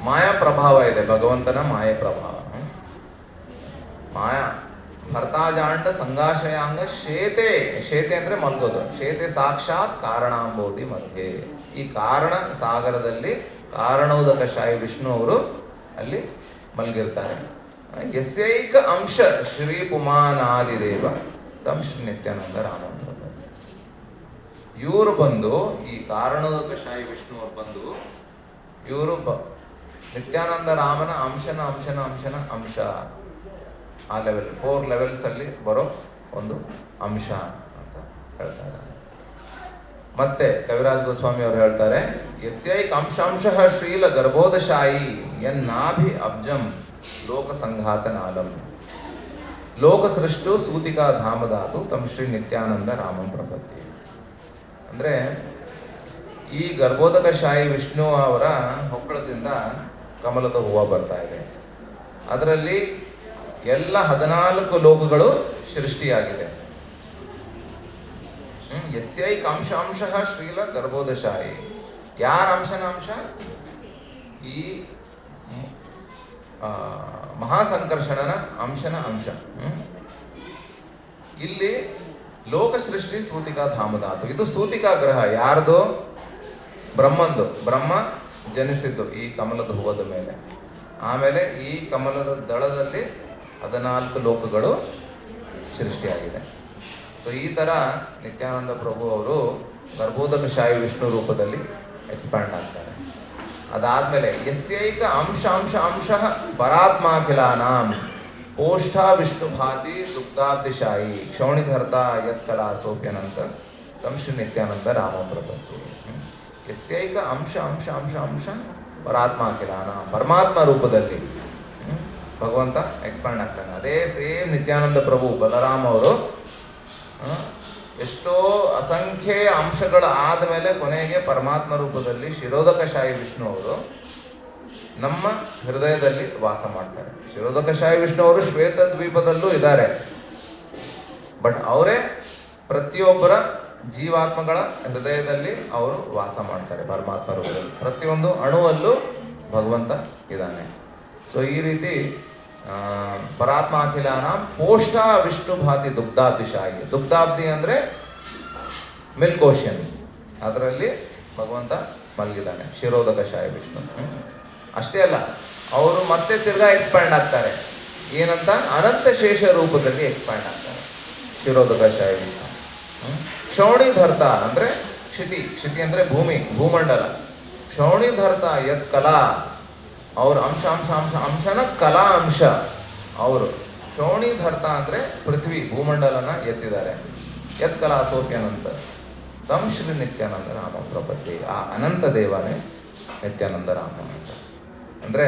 ಮಾಯಾ ಪ್ರಭಾವ ಇದೆ, ಭಗವಂತನ ಮಾಯ ಪ್ರಭಾವ. ಮಾಯಾ ಭರ್ತಾಜಾಂಡ ಸಂಗಾಶಯಾಂಗ ಶೇತೆ ಅಂದ್ರೆ ಮಲ್ಗೋದು. ಶೇತೆ ಸಾಕ್ಷಾತ್ ಕಾರಣಾಂಬೋಧಿ ಮಧ್ಯೆ. ಈ ಕಾರಣ ಸಾಗರದಲ್ಲಿ ಕಾರಣೋದಕಶಾಹಿ ವಿಷ್ಣು ಅವರು ಅಲ್ಲಿ ಮಲ್ಗಿರ್ತಾರೆ. ಯಸ್ಯೈಕ ಅಂಶ ಶ್ರೀ ಪುಮಾನಾದಿದೇವ ತಂ ಶ್ರೀ ನಿತ್ಯಾನಂದ ರಾಮಂ. ಇವರು ಬಂದು ಈ ಕಾರಣೋದಕಶಾಹಿ ವಿಷ್ಣು ಅವರು ಬಂದು ಇವರು ನಿತ್ಯಾನಂದ ರಾಮನ ಅಂಶನ ಅಂಶ. ಆ ಲೆವೆಲ್ 4 ಲೆವೆಲ್ಸ್ ಅಲ್ಲಿ ಬರೋ ಒಂದು ಅಂಶ ಅಂತ ಹೇಳ್ತಾರೆ. ಮತ್ತೆ ಕವಿರಾಜ್ ಗೋಸ್ವಾಮಿ ಅವರು ಹೇಳ್ತಾರೆ, ಯಸ್ಯೈಕ ಅಂಶಾಂಶಃ ಶ್ರೀಲ ಗರ್ಭೋದಶಾಯಿ ಯನ್ನಾಭಿ ಅಬ್ಜಂ ಲೋಕ ಸಂಘಾತ ನಾಲಂ ಲೋಕ ಸೃಷ್ಟು ಸೂತಿಕಾ ಧಾಮಧಾತು ತಂ ಶ್ರೀ ನಿತ್ಯಾನಂದ ರಾಮಂ ಪ್ರಪದ್ಯೆ. ಅಂದರೆ ಈ ಗರ್ಭೋದಕಶಾಹಿ ವಿಷ್ಣು ಅವರ ಹೊಕ್ಕಳದಿಂದ ಕಮಲದ ಹೂವು ಬರ್ತಾ ಇದೆ. ಅದರಲ್ಲಿ ಎಲ್ಲ 14 ಲೋಕಗಳು ಸೃಷ್ಟಿಯಾಗಿದೆ. ಯಸ್ಯೈಕ ಅಂಶ ಶ್ರೀಲ ಗರ್ಭೋದಶಾಹಿ. ಯಾರ ಅಂಶನ ಅಂಶ? ಈ ಮಹಾಸಂಕರ್ಷಣನ ಅಂಶನ ಅಂಶ. ಇಲ್ಲಿ ಲೋಕ ಸೃಷ್ಟಿ ಸೂತಿಕಾ ಧಾಮಧಾತು. ಇದು ಸೂತಿಕಾ ಗ್ರಹ ಯಾರ್ದು? ಬ್ರಹ್ಮಂದು. ಬ್ರಹ್ಮ ಜನಿಸಿದ್ದು ಈ ಕಮಲದ ಹೂವದ ಮೇಲೆ. ಆಮೇಲೆ ಈ ಕಮಲದ ದಳದಲ್ಲಿ 14 ಲೋಕಗಳು ಸೃಷ್ಟಿಯಾಗಿದೆ. ಸೊ ಈ ಥರ ನಿತ್ಯಾನಂದ ಪ್ರಭು ಅವರು ಗರ್ಭೋದಕಶಾಹಿ ವಿಷ್ಣು ರೂಪದಲ್ಲಿ ಎಕ್ಸ್ಪ್ಯಾಂಡ್ ಆಗ್ತಾರೆ. ಅದಾದ್ಮೇಲೆ ಯಸ್ಯೈಕ ಅಂಶ ಪರಾತ್ಮಾಖಿಲಾನಾಂ ಓಷ್ಠ ವಿಷ್ಣು ಭಾತಿ ದುಗ್ಧಾಬ್ಧಿಶಾಯಿ ಕ್ಷೌಣಿಧರ್ತ ಯತ್ಕಲಾ ಸೋಪ್ಯನಂತಸ್ ತಂ ಶ್ರೀ ನಿತ್ಯಾನಂದ ರಾಮ ಪ್ರಭು. ಯಸ್ಯೈಕ ಅಂಶ ಪರಾತ್ಮಾಖಿಲಾನಾಂ, ಪರಮಾತ್ಮ ರೂಪದಲ್ಲಿ ಭಗವಂತ ಎಕ್ಸ್ಪ್ಯಾಂಡ್ ಆಗ್ತಾನೆ. ಅದೇ ಸೇಮ್ ನಿತ್ಯಾನಂದ ಪ್ರಭು ಬಲರಾಮ್ ಅವರು ಎಷ್ಟೋ ಅಸಂಖ್ಯ ಅಂಶಗಳು ಆದಮೇಲೆ ಕೊನೆಗೆ ಪರಮಾತ್ಮ ರೂಪದಲ್ಲಿ ಶಿರೋದಕಶಾಹಿ ವಿಷ್ಣು ಅವರು ನಮ್ಮ ಹೃದಯದಲ್ಲಿ ವಾಸ ಮಾಡ್ತಾರೆ. ಶಿರೋದಕಶಾಹಿ ವಿಷ್ಣು ಅವರು ಶ್ವೇತ ದ್ವೀಪದಲ್ಲೂ ಇದ್ದಾರೆ. ಬಟ್ ಅವರೇ ಪ್ರತಿಯೊಬ್ಬರ ಜೀವಾತ್ಮಗಳ ಹೃದಯದಲ್ಲಿ ಅವರು ವಾಸ ಮಾಡ್ತಾರೆ ಪರಮಾತ್ಮ ರೂಪದಲ್ಲಿ. ಪ್ರತಿಯೊಂದು ಅಣುವಲ್ಲೂ ಭಗವಂತ ಇದ್ದಾನೆ. ಸೊ ಈ ರೀತಿ ಪರಾತ್ಮ ಅಖಿಲಾನ ಪೋಷ್ಠ ವಿಷ್ಣು ಭಾತಿ ದುಗ್ಧಾಬ್ಧಿಶಾಹಿ. ದುಗ್ಧಾಬ್ಧಿ ಅಂದರೆ ಮಿಲ್ಕ್ ಓಷನ್, ಅದರಲ್ಲಿ ಭಗವಂತ ಮಲಗಿದ್ದಾನೆ ಶಿರೋದಕಶಾಹಿ ವಿಷ್ಣು. ಅಷ್ಟೇ ಅಲ್ಲ, ಅವರು ಮತ್ತೆ ತಿರ್ಗಾ ಎಕ್ಸ್ಪ್ಯಾಂಡ್ ಆಗ್ತಾರೆ. ಏನಂತ? ಅನಂತ ಶೇಷ ರೂಪದಲ್ಲಿ ಎಕ್ಸ್ಪ್ಯಾಂಡ್ ಆಗ್ತಾರೆ ಶಿರೋದಕಶಾಹಿ ವಿಷ್ಣು. ಕ್ಷೌಣಿಧರ್ತ ಅಂದರೆ ಕ್ಷಿತಿ. ಕ್ಷಿತಿ ಅಂದರೆ ಭೂಮಿ, ಭೂಮಂಡಲ. ಕ್ಷೌಣಿಧರ್ತ ಯತ್ ಕಲಾ, ಅವ್ರ ಅಂಶನ ಕಲಾ ಅಂಶ ಅವರು. ಕ್ಷೌಣಿಧರ್ತ ಅಂದರೆ ಪೃಥ್ವಿ, ಭೂಮಂಡಲನ ಎತ್ತಿದ್ದಾರೆ. ಯತ್ ಕಲಾ ಸೋಪ್ಯನಂತ ತಂ ಶ್ರೀ ನಿತ್ಯಾನಂದ ರಾಮ ಪ್ರಪತ್ತಿ. ಆ ಅನಂತ ದೇವನೇ ನಿತ್ಯಾನಂದ ರಾಮ ಅಂತ. ಅಂದರೆ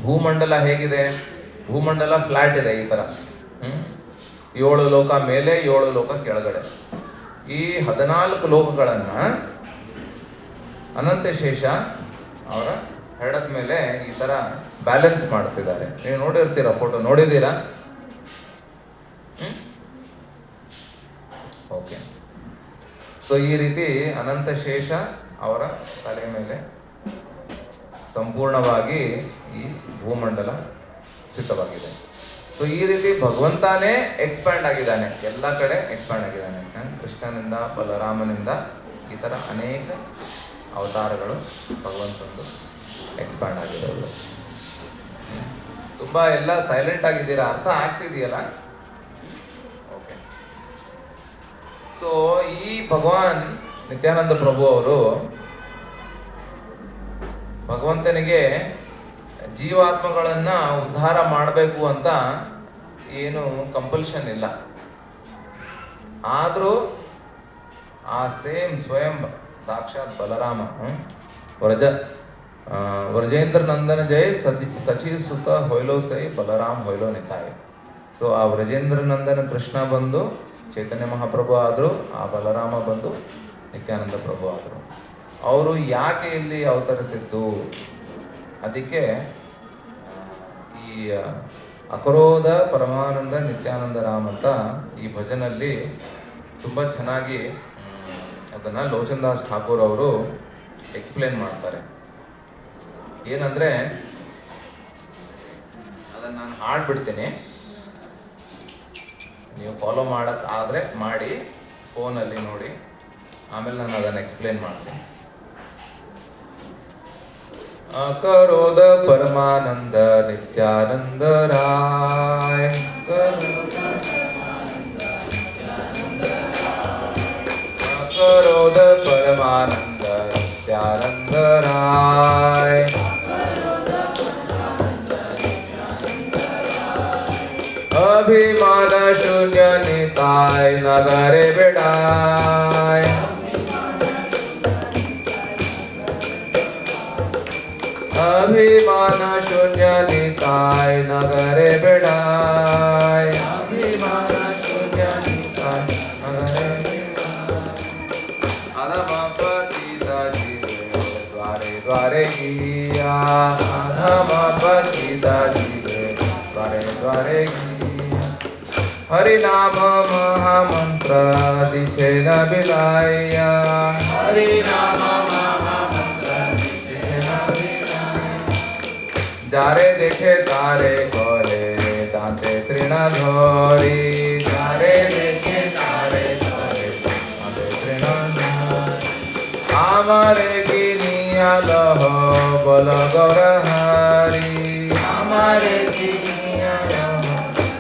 ಭೂಮಂಡಲ ಹೇಗಿದೆ? ಭೂಮಂಡಲ ಫ್ಲಾಟ್ ಇದೆ ಈ ಥರ. 7 ಲೋಕ ಮೇಲೆ, 7 ಲೋಕ ಕೆಳಗಡೆ. ಈ 14 ಲೋಕಗಳನ್ನು ಅನಂತಶೇಷ ಅವರ ಹೆಡದ ಮೇಲೆ ಈ ಥರ ಬ್ಯಾಲೆನ್ಸ್ ಮಾಡ್ತಿದ್ದಾರೆ. ನೀವು ನೋಡಿರ್ತೀರ, ಫೋಟೋ ನೋಡಿದ್ದೀರಾ? ಓಕೆ. ಸೊ ಈ ರೀತಿ ಅನಂತಶೇಷ ಅವರ ತಲೆ ಮೇಲೆ ಸಂಪೂರ್ಣವಾಗಿ ಈ ಭೂಮಂಡಲ ಸ್ಥಿತವಾಗಿದೆ. ಸೊ ಈ ರೀತಿ ಭಗವಂತನೇ ಎಕ್ಸ್ಪ್ಯಾಂಡ್ ಆಗಿದ್ದಾನೆ, ಎಲ್ಲ ಕಡೆ ಎಕ್ಸ್ಪ್ಯಾಂಡ್ ಆಗಿದ್ದಾನೆ. ಕೃಷ್ಣನಿಂದ, ಬಲರಾಮನಿಂದ ಈ ಥರ ಅನೇಕ ಅವತಾರಗಳು ಭಗವಂತಂದು ಎಕ್ಸ್ಪ್ಯಾಂಡ್ ಆಗಿರೋದು. ತುಂಬ ಎಲ್ಲ ಸೈಲೆಂಟ್ ಆಗಿದ್ದೀರಾ, ಅರ್ಥ ಆಗ್ತಿದೆಯಲ್ಲ? ಓಕೆ. ಸೊ ಈ ಭಗವಾನ್ ನಿತ್ಯಾನಂದ ಪ್ರಭು ಅವರು ಭಗವಂತನಿಗೆ ಜೀವಾತ್ಮಗಳನ್ನ ಉದ್ಧಾರ ಮಾಡಬೇಕು ಅಂತ ಏನು ಕಂಪಲ್ಷನ್ ಇಲ್ಲ. ಆದರೂ ಆ ಸೇಮ್ ಸ್ವಯಂ ಸಾಕ್ಷಾತ್ ಬಲರಾಮ ವ್ರಜೇಂದ್ರ ನಂದನ ಜೈ ಸಚಿ ಸುತ ಹೊಯ್ಲೋ ಸೈ ಬಲರಾಮ್ ಹೊಯ್ಲೋ ನಿತಾಯ್. ಸೊ ಆ ವ್ರಜೇಂದ್ರ ನಂದನ ಕೃಷ್ಣ ಬಂದು ಚೈತನ್ಯ ಮಹಾಪ್ರಭು ಆದರು, ಆ ಬಲರಾಮ ಬಂದು ನಿತ್ಯಾನಂದ ಪ್ರಭು ಆದರು. ಅವರು ಯಾಕೆ ಇಲ್ಲಿ ಅವತರಿಸಿದ್ದು? ಅದಕ್ಕೆ ಈ ಅಕರೋಧ ಪರಮಾನಂದ ನಿತ್ಯಾನಂದ ರಾಮ್ ಅಂತ ಈ ಭಜನಲ್ಲಿ ತುಂಬ ಚೆನ್ನಾಗಿ ಅದನ್ನು ಲೋಚನ್ ದಾಸ್ ಠಾಕೂರ್ ಅವರು ಎಕ್ಸ್ಪ್ಲೇನ್ ಮಾಡ್ತಾರೆ. ಏನಂದರೆ, ಅದನ್ನು ನಾನು ಹಾಡ್ಬಿಡ್ತೀನಿ, ನೀವು ಫಾಲೋ ಮಾಡೋಕ್ಕಾದರೆ ಮಾಡಿ, ಫೋನಲ್ಲಿ ನೋಡಿ, ಆಮೇಲೆ ನಾನು ಅದನ್ನು ಎಕ್ಸ್ಪ್ಲೇನ್ ಮಾಡ್ತೀನಿ. ಅಕರೋಧ ಪರಮಾನಂದ ನಿತ್ಯಾನಂದ ರಾಯ್, ಅಕರೋಧ ಪರಮಾನಂದ ನಿತ್ಯಾನಂದ ರಾಯ್, ಅಭಿಮಾನ ಶೂನ್ಯ ನಿತಾಯ್ ನಗರೆ ಬಿಡಾಯ್, ಅಭಿಮಾನ ಶೂನ್ಯ ನಿತಾಯ್ ನಗರೆ ಬಿಡಾಯ್, ಅಭಿಮಾನ ಶೂನ್ಯ ನಿತಾಯ್ ನಗರೆ ಬಿಡಾಯ್. द्वारे गिया अधम पतिता जीवे द्वारे द्वारे गिया हरि नाम महामंत्र दिछे न बिलाया हरि नाम महामंत्र दिछे न बिलाया जारे देखे तारे करे दांते तृण धोरी जारे देखे तारे करे दांते तृण धोरी आमारे गिनिया लह बोल गौर हरि आमारे गिनिया लह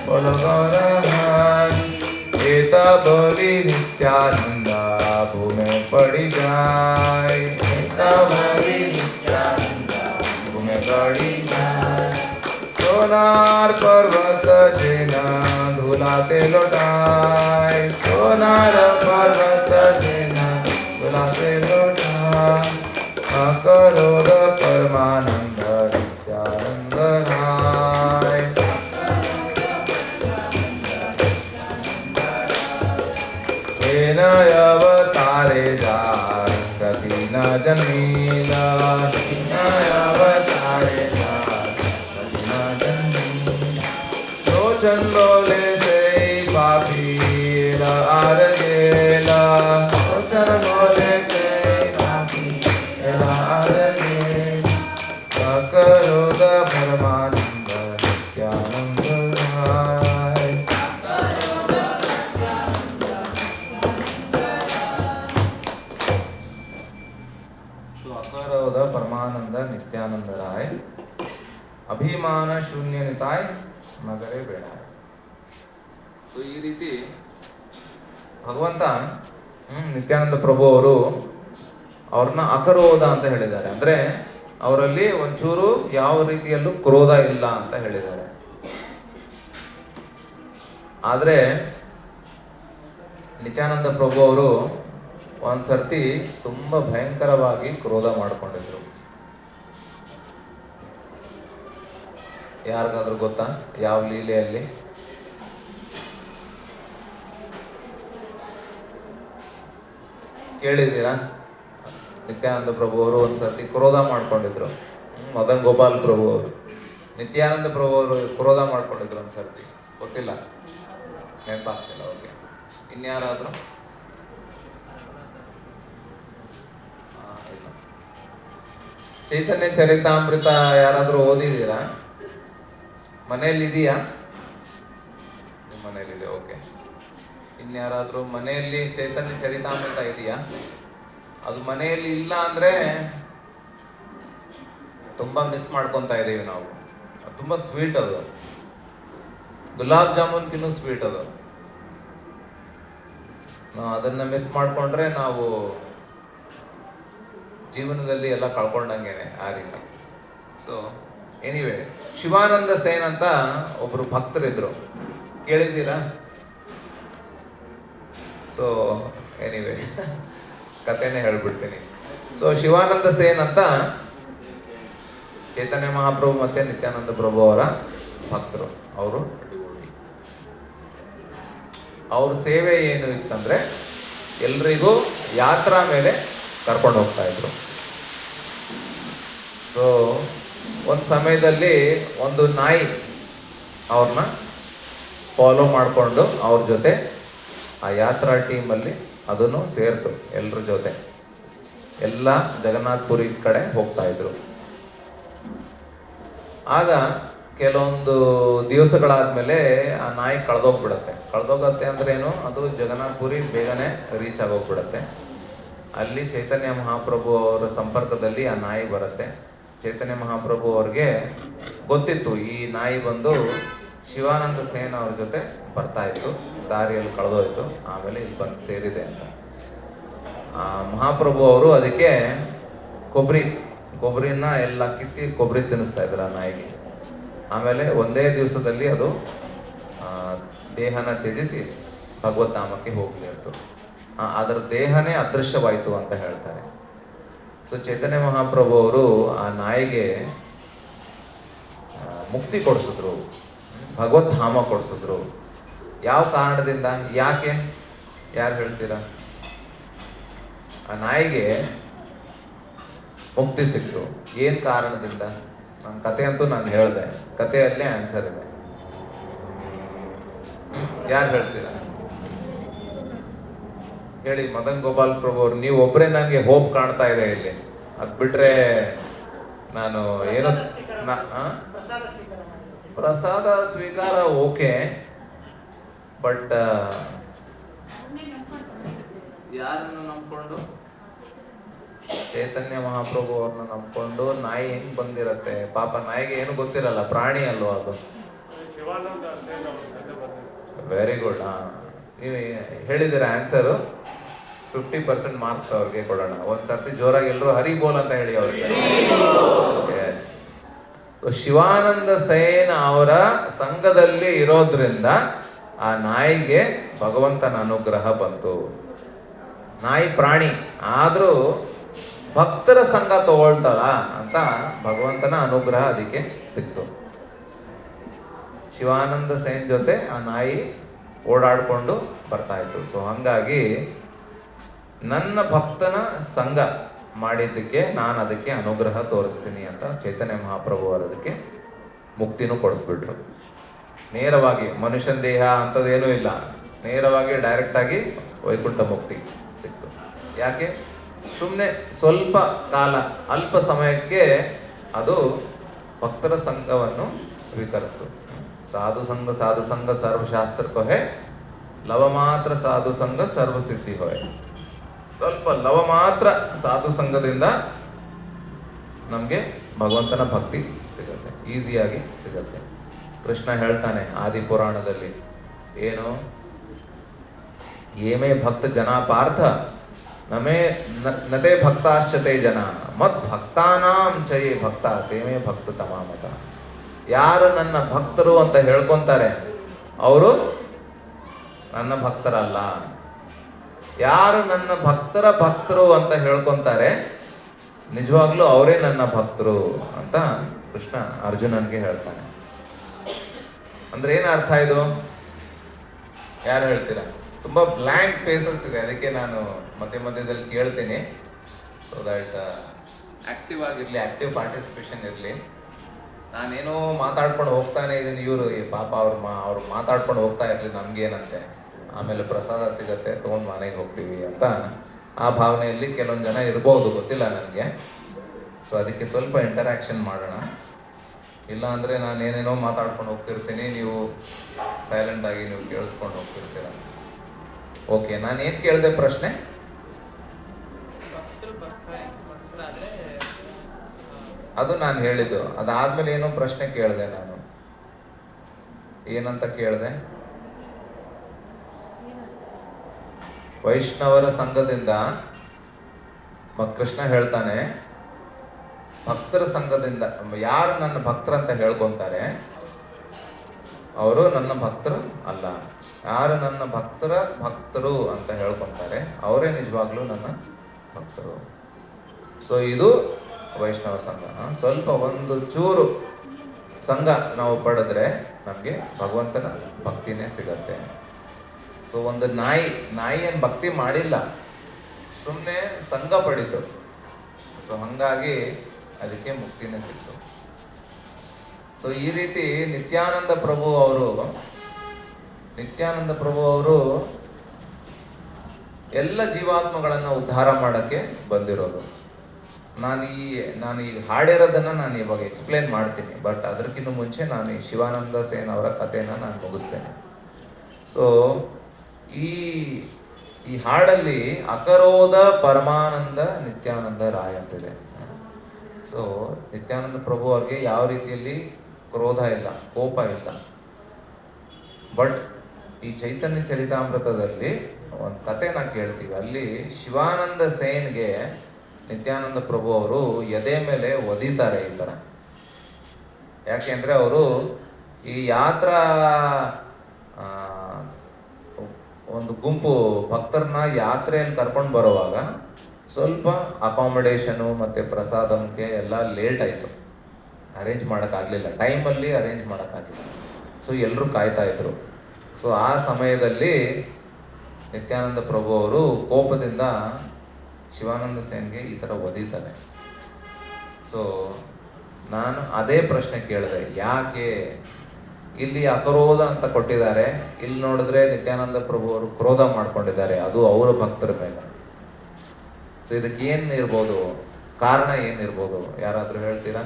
बोल गौर हरि एत बोली नित्यानंद भूमे पड़ी जाए एत बोली नित्यानंद भूमे पड़ी जाए सोनार पर्वत जेना धुलाते लौटाए सोनार पर्वत जेना धुलाते लौटाए अकरोर परमानंद नित्यानंद राय हेन अवतारे जार प्रति न जन्मीला हेन अवतारे जार प्रति न जन्मीला चंदोले से पापी आर गेला चंदोले से पापी आर गेला करोद परमानंद नित्यानंद राय अकरोद परमानंद नित्यानंद राय ಅಭಿಮಾನ ಶೂನ್ಯ ನಿತಾಯ್ ಮಗರೇ ಬೇಡ. ಸೊ ಈ ರೀತಿ ಭಗವಂತ ನಿತ್ಯಾನಂದ ಪ್ರಭು ಅವರು ಅವ್ರನ್ನ ಅಕರೋಧ ಅಂತ ಹೇಳಿದ್ದಾರೆ. ಅಂದ್ರೆ ಅವರಲ್ಲಿ ಒಂಚೂರು ಯಾವ ರೀತಿಯಲ್ಲೂ ಕ್ರೋಧ ಇಲ್ಲ ಅಂತ ಹೇಳಿದ್ದಾರೆ. ಆದ್ರೆ ನಿತ್ಯಾನಂದ ಪ್ರಭು ಅವರು ಒಂದ್ಸರ್ತಿ ತುಂಬಾ ಭಯಂಕರವಾಗಿ ಕ್ರೋಧ ಮಾಡ್ಕೊಂಡಿದ್ರು. ಯಾರಿಗಾದ್ರೂ ಗೊತ್ತಾ ಯಾವ ಲೀಲೆಯಲ್ಲಿ? ಕೇಳಿದ್ದೀರಾ? ನಿತ್ಯಾನಂದ ಪ್ರಭು ಅವರು ಒಂದ್ಸರ್ತಿ ಕ್ರೋಧ ಮಾಡ್ಕೊಂಡಿದ್ರು. ಮದನ್ ಗೋಪಾಲ್ ಪ್ರಭು ಅವರು ನಿತ್ಯಾನಂದ ಪ್ರಭು ಅವರು ಕ್ರೋಧ ಮಾಡ್ಕೊಂಡಿದ್ರು ಒಂದ್ಸರ್ತಿ. ಗೊತ್ತಿಲ್ಲ, ನೆನಪಾಗ್ತಿಲ್ಲ. ಓಕೆ, ಇನ್ಯಾರಾದ್ರೂ? ಚೈತನ್ಯ ಚರಿತಾಮೃತ ಯಾರಾದ್ರೂ ಓದಿದ್ದೀರಾ? ಮನೆಯಲ್ಲಿ ಇದೆಯಾ? ನಿಮ್ಮ ಮನೆಯಲ್ಲಿದೆ. ಓಕೆ, ಇನ್ಯಾರಾದ್ರೂ ಮನೆಯಲ್ಲಿ ಚೈತನ್ಯ ಚರಿತಾಮೃತ ಇದೆಯಾ? ಅದು ಮನೆಯಲ್ಲಿ ಇಲ್ಲ ಅಂದ್ರೆ ತುಂಬಾ ಮಿಸ್ ಮಾಡ್ಕೊತಾ ಇದೀವಿ ನಾವು. ತುಂಬಾ ಸ್ವೀಟ್ ಅದು, ಗುಲಾಬ್ ಜಾಮೂನ್ಕಿನ್ನೂ ಸ್ವೀಟ್ ಅದು. ನಾವು ಅದನ್ನ ಮಿಸ್ ಮಾಡ್ಕೊಂಡ್ರೆ ನಾವು ಜೀವನದಲ್ಲಿ ಎಲ್ಲ ಕಳ್ಕೊಂಡಂಗೇನೆ ಆ ರೀತಿ. ಸೊ ಎನಿವೇ, ಶಿವಾನಂದ ಸೇನ್ ಅಂತ ಒಬ್ರು ಭಕ್ತರಿದ್ರು, ಕೇಳಿದ್ದೀರಾ? ಸೊ ಎನಿವೇ ಕಥೆನೇ ಹೇಳ್ಬಿಡ್ತೀನಿ. ಸೊ ಶಿವಾನಂದ ಸೇನ್ ಅಂತ ಚೈತನ್ಯ ಮಹಾಪ್ರಭು ಮತ್ತೆ ನಿತ್ಯಾನಂದ ಪ್ರಭು ಅವರ ಭಕ್ತರು. ಅವರು ಅವ್ರ ಸೇವೆ ಏನು ಇತ್ತಂದ್ರೆ ಎಲ್ರಿಗೂ ಯಾತ್ರಾ ಮೇಲೆ ಕರ್ಕೊಂಡು ಹೋಗ್ತಾ ಇದ್ರು. ಸೊ ಒಂದು ಸಮಯದಲ್ಲಿ ಒಂದು ನಾಯಿ ಅವ್ರನ್ನ ಫಾಲೋ ಮಾಡಿಕೊಂಡು ಅವ್ರ ಜೊತೆ ಆ ಯಾತ್ರಾ ಟೀಮಲ್ಲಿ ಅದನ್ನು ಸೇರ್ತು. ಎಲ್ರ ಜೊತೆ ಎಲ್ಲ ಜಗನ್ನಾಥಪುರಿ ಕಡೆ ಹೋಗ್ತಾ ಇದ್ರು. ಆಗ ಕೆಲವೊಂದು ದಿವಸಗಳಾದ್ಮೇಲೆ ಆ ನಾಯಿ ಕಳೆದೋಗತ್ತೆ ಅಂದ್ರೆ ಏನು, ಅದು ಜಗನ್ನಾಥಪುರಿ ಬೇಗನೆ ರೀಚ್ ಆಗೋಗ್ಬಿಡತ್ತೆ. ಅಲ್ಲಿ ಚೈತನ್ಯ ಮಹಾಪ್ರಭು ಅವರ ಸಂಪರ್ಕದಲ್ಲಿ ಆ ನಾಯಿ ಬರುತ್ತೆ. ಚೈತನ್ಯ ಮಹಾಪ್ರಭು ಅವ್ರಿಗೆ ಗೊತ್ತಿತ್ತು ಈ ನಾಯಿ ಬಂದು ಶಿವಾನಂದ ಸೇನ್ ಅವ್ರ ಜೊತೆ ಬರ್ತಾ ಇತ್ತು, ದಾರಿಯಲ್ಲಿ ಕಳೆದೋಯ್ತು, ಆಮೇಲೆ ಇಲ್ಲಿ ಬಂದು ಸೇರಿದೆ ಅಂತ. ಆ ಮಹಾಪ್ರಭು ಅವರು ಅದಕ್ಕೆ ಕೊಬ್ಬರಿನ ಎಲ್ಲ ಕಿತ್ತಿ ಕೊಬ್ಬರಿ ತಿನ್ನಿಸ್ತಾ ಇದ್ರು ಆ ನಾಯಿಗೆ. ಆಮೇಲೆ ಒಂದೇ ದಿವಸದಲ್ಲಿ ಅದು ದೇಹನ ತ್ಯಜಿಸಿ ಭಗವದ್ಧಾಮಕ್ಕೆ ಹೋಗಿ ಸೇರ್ತು. ಅದರ ದೇಹನೇ ಅದೃಶ್ಯವಾಯಿತು ಅಂತ ಹೇಳ್ತಾರೆ. ಸೊ ಚೈತನ್ಯ ಮಹಾಪ್ರಭು ಅವರು ಆ ನಾಯಿಗೆ ಮುಕ್ತಿ ಕೊಡಿಸಿದ್ರು, ಭಗವದ್ಧಾಮ ಕೊಡಿಸಿದ್ರು. ಯಾವ ಕಾರಣದಿಂದ, ಯಾಕೆ, ಯಾರು ಹೇಳ್ತೀರಾ? ಆ ನಾಯಿಗೆ ಮುಕ್ತಿ ಸಿಕ್ತು. ಏನು ಕಾರಣದಿಂದ? ನನ್ನ ಕತೆ ಅಂತೂ ನಾನು ಹೇಳಿದೆ, ಕಥೆಯಲ್ಲೇ ಆನ್ಸರ್ ಇದೆ. ಯಾರು ಹೇಳ್ತೀರಾ? ಹೇಳಿ. ಮದನ್ ಗೋಪಾಲ್ ಪ್ರಭು ಅವ್ರು, ನೀವು ಒಬ್ಬರೇ ನನಗೆ ಹೋಪ್ ಕಾಣ್ತಾ ಇದೆ ಇಲ್ಲಿ. ಅದು ಬಿಟ್ರೆ ನಾನು ಏನು ಪ್ರಸಾದ ಸ್ವೀಕಾರ ಓಕೆ, ಬಟ್ ಯಾರನ್ನು ನಂಬ್ಕೊಂಡು? ಚೈತನ್ಯ ಮಹಾಪ್ರಭು ಅವ್ರನ್ನ ನಂಬ್ಕೊಂಡು ನಾಯಿ ಹೆಂಗ್ ಬಂದಿರತ್ತೆ? ಪಾಪ ನಾಯಿಗೆ ಏನು ಗೊತ್ತಿರಲ್ಲ, ಪ್ರಾಣಿ ಅಲ್ವಾ ಅದು. Very good. ನೀವು ಹೇಳಿದಿರ ಆನ್ಸರು. 50% ಮಾರ್ಕ್ಸ್ ಅವ್ರಿಗೆ ಕೊಡೋಣ. ಒಂದ್ಸರ್ತಿ ಜೋರಾಗಿ ಎಲ್ಲರೂ ಹರಿ ಬೋಲ್ ಅಂತ ಹೇಳಿ ಅವ್ರಿಗೆ. ಎಸ್. ಶಿವಾನಂದ ಸೇನ್ ಅವರ ಸಂಘದಲ್ಲಿ ಇರೋದ್ರಿಂದ ಆ ನಾಯಿಗೆ ಭಗವಂತನ ಅನುಗ್ರಹ ಬಂತು. ನಾಯಿ ಪ್ರಾಣಿ ಆದ್ರೂ ಭಕ್ತರ ಸಂಘ ತಗೊಳ್ತಲ್ಲ ಅಂತ ಭಗವಂತನ ಅನುಗ್ರಹ ಅದಕ್ಕೆ ಸಿಕ್ತು. ಶಿವಾನಂದ ಸೇನ್ ಜೊತೆ ಆ ನಾಯಿ ಓಡಾಡ್ಕೊಂಡು ಬರ್ತಾ ಇತ್ತು. ಸೊ ಹಂಗಾಗಿ ನನ್ನ ಭಕ್ತನ ಸಂಘ ಮಾಡಿದ್ದಕ್ಕೆ ನಾನು ಅದಕ್ಕೆ ಅನುಗ್ರಹ ತೋರಿಸ್ತೀನಿ ಅಂತ ಚೈತನ್ಯ ಮಹಾಪ್ರಭು ಅವರು ಅದಕ್ಕೆ ಮುಕ್ತಿನೂ ಕೊಡಿಸ್ಬಿಟ್ರು. ನೇರವಾಗಿ ಮನುಷ್ಯನ ದೇಹ ಅಂಥದ್ದೇನೂ ಇಲ್ಲ, ನೇರವಾಗಿ ಡೈರೆಕ್ಟ್ ಆಗಿ ವೈಕುಂಠ ಮುಕ್ತಿ ಸಿಕ್ತು. ಯಾಕೆ? ಸುಮ್ಮನೆ ಸ್ವಲ್ಪ ಕಾಲ, ಅಲ್ಪ ಸಮಯಕ್ಕೆ ಅದು ಭಕ್ತರ ಸಂಘವನ್ನು ಸ್ವೀಕರಿಸ್ತು. ಸಾಧು ಸಂಘ ಸರ್ವಶಾಸ್ತ್ರ ಕೊಹೆ, ಲವ ಮಾತ್ರ ಸಾಧು ಸಂಘ ಸರ್ವಸಿದ್ಧಿ ಹೊಯ್. ಸ್ವಲ್ಪ ಲವ ಮಾತ್ರ ಸಾಧು ಸಂಘದಿಂದ ನಮಗೆ ಭಗವಂತನ ಭಕ್ತಿ ಸಿಗುತ್ತೆ, ಈಸಿಯಾಗಿ ಸಿಗುತ್ತೆ. ಕೃಷ್ಣ ಹೇಳ್ತಾನೆ ಆದಿ ಪುರಾಣದಲ್ಲಿ, ಏನು? ಏಮೇ ಭಕ್ತ ಜನ ಪಾರ್ಥ ನತೆ ಭಕ್ತಾಶ್ಚತೆ ಜನ ಮತ್ ಭಕ್ತಾನಾಂ ಚಯೇ ಭಕ್ತ ತೇಮೇ ಭಕ್ತ ತಮಾಮತ. ಯಾರು ನನ್ನ ಭಕ್ತರು ಅಂತ ಹೇಳ್ಕೊಂತಾರೆ ಅವರು ನನ್ನ ಭಕ್ತರಲ್ಲ. ಯಾರು ನನ್ನ ಭಕ್ತರ ಭಕ್ತರು ಅಂತ ಹೇಳ್ಕೊಂತಾರೆ ನಿಜವಾಗ್ಲೂ ಅವರೇ ನನ್ನ ಭಕ್ತರು ಅಂತ ಕೃಷ್ಣ ಅರ್ಜುನನ್ಗೆ ಹೇಳ್ತಾನೆ. ಅಂದ್ರೆ ಏನು ಅರ್ಥ ಇದು? ಯಾರು ಹೇಳ್ತೀರಾ? ತುಂಬಾ ಬ್ಲ್ಯಾಂಕ್ ಫೇಸಸ್ ಇದೆ, ಅದಕ್ಕೆ ನಾನು ಮಧ್ಯದಲ್ಲಿ ಕೇಳ್ತೀನಿ. ಸೊ ದಟ್ ಆಕ್ಟಿವ್ ಆಗಿರ್ಲಿ, ಆಕ್ಟಿವ್ ಪಾರ್ಟಿಸಿಪೇಷನ್ ಇರಲಿ. ನಾನೇನೋ ಮಾತಾಡ್ಕೊಂಡು ಹೋಗ್ತಾನೆ ಇದೀನಿ, ಇವರು ಪಾಪ ಅವ್ರು ಮಾತಾಡ್ಕೊಂಡು ಹೋಗ್ತಾ ಇರಲಿ, ನಮ್ಗೇನಂತೆ, ಆಮೇಲೆ ಪ್ರಸಾದ ಸಿಗತ್ತೆ ತೊಗೊಂಡು ಮನೆಗೆ ಹೋಗ್ತೀವಿ ಅಂತ ಆ ಭಾವನೆಯಲ್ಲಿ ಕೆಲವೊಂದು ಜನ ಇರ್ಬೋದು, ಗೊತ್ತಿಲ್ಲ ನನಗೆ. ಸೊ ಅದಕ್ಕೆ ಸ್ವಲ್ಪ ಇಂಟರಾಕ್ಷನ್ ಮಾಡೋಣ. ಇಲ್ಲ ಅಂದರೆ ನಾನು ಏನೇನೋ ಮಾತಾಡ್ಕೊಂಡು ಹೋಗ್ತಿರ್ತೀನಿ, ನೀವು ಸೈಲೆಂಟಾಗಿ ನೀವು ಕೇಳಿಸ್ಕೊಂಡು ಹೋಗ್ತಿರ್ತೀರ. ಓಕೆ, ನಾನೇನು ಕೇಳಿದೆ ಪ್ರಶ್ನೆ? ಅದು ನಾನು ಹೇಳಿದ್ದು. ಅದಾದ್ಮೇಲೆ ಏನೋ ಪ್ರಶ್ನೆ ಕೇಳಿದೆ ನಾನು. ಏನಂತ ಕೇಳಿದೆ? ವೈಷ್ಣವರ ಸಂಘದಿಂದ ಕೃಷ್ಣ ಹೇಳ್ತಾನೆ, ಭಕ್ತರ ಸಂಘದಿಂದ ಯಾರು ನನ್ನ ಭಕ್ತರಂತ ಹೇಳ್ಕೊಂತಾರೆ ಅವರು ನನ್ನ ಭಕ್ತರು ಅಲ್ಲ. ಯಾರು ನನ್ನ ಭಕ್ತರು ಅಂತ ಹೇಳ್ಕೊಂತಾರೆ ಅವರೇ ನಿಜವಾಗ್ಲೂ ನನ್ನ ಭಕ್ತರು. ಸೊ ಇದು ವೈಷ್ಣವ ಸಂಘ. ಸ್ವಲ್ಪ ಒಂದು ಚೂರು ಸಂಘ ನಾವು ಪಡೆದ್ರೆ ನಮಗೆ ಭಗವಂತನ ಭಕ್ತಿನೇ ಸಿಗತ್ತೆ. ಸೊ ಒಂದು ನಾಯಿ ಏನು ಭಕ್ತಿ ಮಾಡಿಲ್ಲ, ಸುಮ್ಮನೆ ಸಂಘ ಪಡಿತು. ಸೊ ಹಂಗಾಗಿ ಅದಕ್ಕೆ ಮುಕ್ತಿನೇ ಸಿಕ್ತು. ಸೊ ಈ ರೀತಿ ನಿತ್ಯಾನಂದ ಪ್ರಭು ಅವರು ಎಲ್ಲ ಜೀವಾತ್ಮಗಳನ್ನು ಉದ್ಧಾರ ಮಾಡೋಕ್ಕೆ ಬಂದಿರೋದು. ನಾನು ಈ ಹಾಡಿರೋದನ್ನು ನಾನು ಇವಾಗ ಎಕ್ಸ್ಪ್ಲೇನ್ ಮಾಡ್ತೀನಿ, ಬಟ್ ಅದಕ್ಕಿಂತ ಮುಂಚೆ ನಾನು ಈ ಶಿವಾನಂದ ಸೇನ್ ಅವರ ಕಥೆನ ನಾನು ಮುಗಿಸ್ತೇನೆ. ಸೊ ಈ ಹಾಡಲ್ಲಿ ಅಕರೋಧ ಪರಮಾನಂದ ನಿತ್ಯಾನಂದ ರಾಯ್ ಅಂತಿದೆ. ಸೊ ನಿತ್ಯಾನಂದ ಪ್ರಭು ಅವ್ರಿಗೆ ಯಾವ ರೀತಿಯಲ್ಲಿ ಕ್ರೋಧ ಇಲ್ಲ, ಕೋಪ ಇಲ್ಲ. ಬಟ್ ಈ ಚೈತನ್ಯ ಚರಿತಾಮೃತದಲ್ಲಿ ಒಂದು ಕಥೆನ ಕೇಳ್ತೀವಿ. ಅಲ್ಲಿ ಶಿವಾನಂದ ಸೇನ್ಗೆ ನಿತ್ಯಾನಂದ ಪ್ರಭು ಅವರು ಎದೆ ಮೇಲೆ ಒದಿತಾರೆ ಈ ಥರ. ಯಾಕೆಂದರೆ ಅವರು ಈ ಒಂದು ಗುಂಪು ಭಕ್ತರನ್ನ ಯಾತ್ರೆಯಲ್ಲಿ ಕರ್ಕೊಂಡು ಬರುವಾಗ ಸ್ವಲ್ಪ ಅಕಾಮಿಡೇಷನು ಮತ್ತು ಪ್ರಸಾದಕ್ಕೆ ಎಲ್ಲ ಲೇಟ್ ಆಯಿತು, ಅರೇಂಜ್ ಮಾಡೋಕ್ಕಾಗಲಿಲ್ಲ, ಟೈಮಲ್ಲಿ ಅರೇಂಜ್ ಮಾಡೋಕ್ಕಾಗಲಿಲ್ಲ. ಸೊ ಎಲ್ಲರೂ ಕಾಯ್ತಾ ಇದ್ರು. ಸೊ ಆ ಸಮಯದಲ್ಲಿ ನಿತ್ಯಾನಂದ ಪ್ರಭು ಅವರು ಕೋಪದಿಂದ ಶಿವಾನಂದ ಸೇನ್ಗೆ ಈ ಥರ ಒದಿತಾರೆ. ಸೊ ನಾನು ಅದೇ ಪ್ರಶ್ನೆ ಕೇಳಿದೆ, ಯಾಕೆ ಇಲ್ಲಿ ಅಕರೋಧ ಅಂತ ಕೊಟ್ಟಿದ್ದಾರೆ, ಇಲ್ಲಿ ನೋಡಿದ್ರೆ ನಿತ್ಯಾನಂದ ಪ್ರಭು ಅವರು ಕ್ರೋಧ ಮಾಡ್ಕೊಂಡಿದ್ದಾರೆ, ಅದು ಅವರ ಭಕ್ತರ ಮೇಲೆ. ಸೊ ಇದಕ್ಕೆ ಏನ್ ಇರ್ಬೋದು, ಕಾರಣ ಏನಿರ್ಬೋದು, ಯಾರಾದ್ರೂ ಹೇಳ್ತೀರಾ?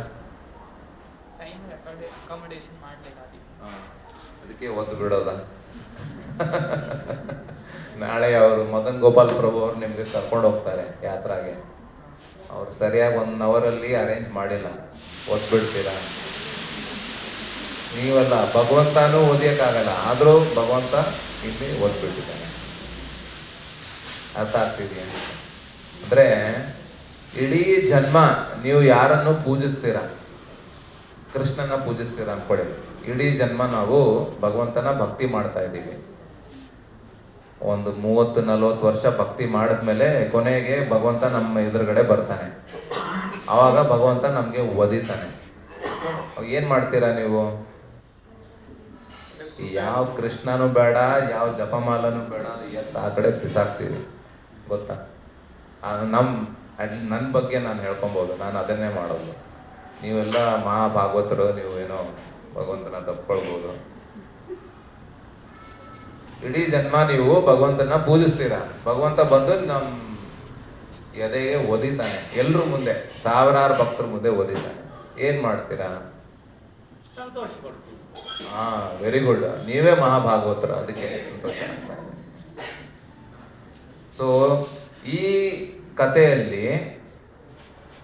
ಅದಕ್ಕೆ ಒದ್ದು ಬಿಡೋದ? ನಾಳೆ ಅವರು ಮದನ್ ಗೋಪಾಲ್ ಪ್ರಭು ಅವ್ರು ನಿಮ್ಗೆ ಕರ್ಕೊಂಡು ಹೋಗ್ತಾರೆ ಯಾತ್ರಾಗೆ, ಅವ್ರು ಸರಿಯಾಗಿ 1 hour ಅಲ್ಲಿ ಅರೇಂಜ್ ಮಾಡಿಲ್ಲ, ಒದ್ಬಿಡ್ತೀರಾ? ನೀವಲ್ಲ, ಭಗವಂತನೂ ಓದಿಯಕ್ಕಾಗಲ್ಲ, ಆದರೂ ಭಗವಂತ ಇಲ್ಲಿ ಓದ್ಬಿಟ್ಟಿದ್ದಾನೆ. ಅರ್ಥ ಆಗ್ತಿದೆಯಾ? ಅಂದ್ರೆ ಇಡೀ ಜನ್ಮ ನೀವು ಯಾರನ್ನು ಪೂಜಿಸ್ತೀರಾ, ಕೃಷ್ಣನ ಪೂಜಿಸ್ತೀರಾ ಅನ್ಕೊಳ್ಳಿ. ಇಡೀ ಜನ್ಮ ನಾವು ಭಗವಂತನ ಭಕ್ತಿ ಮಾಡ್ತಾ ಇದ್ದೀವಿ. ಒಂದು 30-40 ವರ್ಷ ಭಕ್ತಿ ಮಾಡಿದ್ಮೇಲೆ ಕೊನೆಗೆ ಭಗವಂತ ನಮ್ಮ ಎದುರುಗಡೆ ಬರ್ತಾನೆ. ಆವಾಗ ಭಗವಂತ ನಮ್ಗೆ ಒದಿತಾನೆ. ಏನ್ ಮಾಡ್ತೀರಾ ನೀವು? ಯಾವ ಕೃಷ್ಣನೂ ಬೇಡ, ಯಾವ ಜಪಮಾಲನೂ ಬೇಡ, ಆ ಕಡೆ ಬಿಸಾಕ್ತೀವಿ. ಗೊತ್ತಾ? ನನ್ನ ಬಗ್ಗೆ ನಾನು ಹೇಳ್ಕೊಬೋದು, ನಾನು ಅದನ್ನೇ ಮಾಡೋದು. ನೀವೆಲ್ಲ ಮಹಾಭಾಗವತರು, ನೀವು ಏನೋ ಭಗವಂತನ ತಪ್ಕೊಳ್ಬೋದು. ಇಡೀ ಜನ್ಮ ನೀವು ಭಗವಂತನ ಪೂಜಿಸ್ತೀರಾ, ಭಗವಂತ ಬಂದು ನಮ್ಮ ಎದೆಗೆ ಒದಿತಾನೆ, ಎಲ್ರ ಮುಂದೆ, 1000 ಭಕ್ತರ ಮುಂದೆ ಒದಿತಾನೆ. ಏನ್ ಮಾಡ್ತೀರಾ? ವೆರಿ ಗುಡ್, ನೀವೇ ಮಹಾಭಾಗವತರು, ಅದಕ್ಕೆ ಸಂತೋಷ ಆಗ್ತಾ ಇದೆ. ಸೊ ಈ ಕಥೆಯಲ್ಲಿ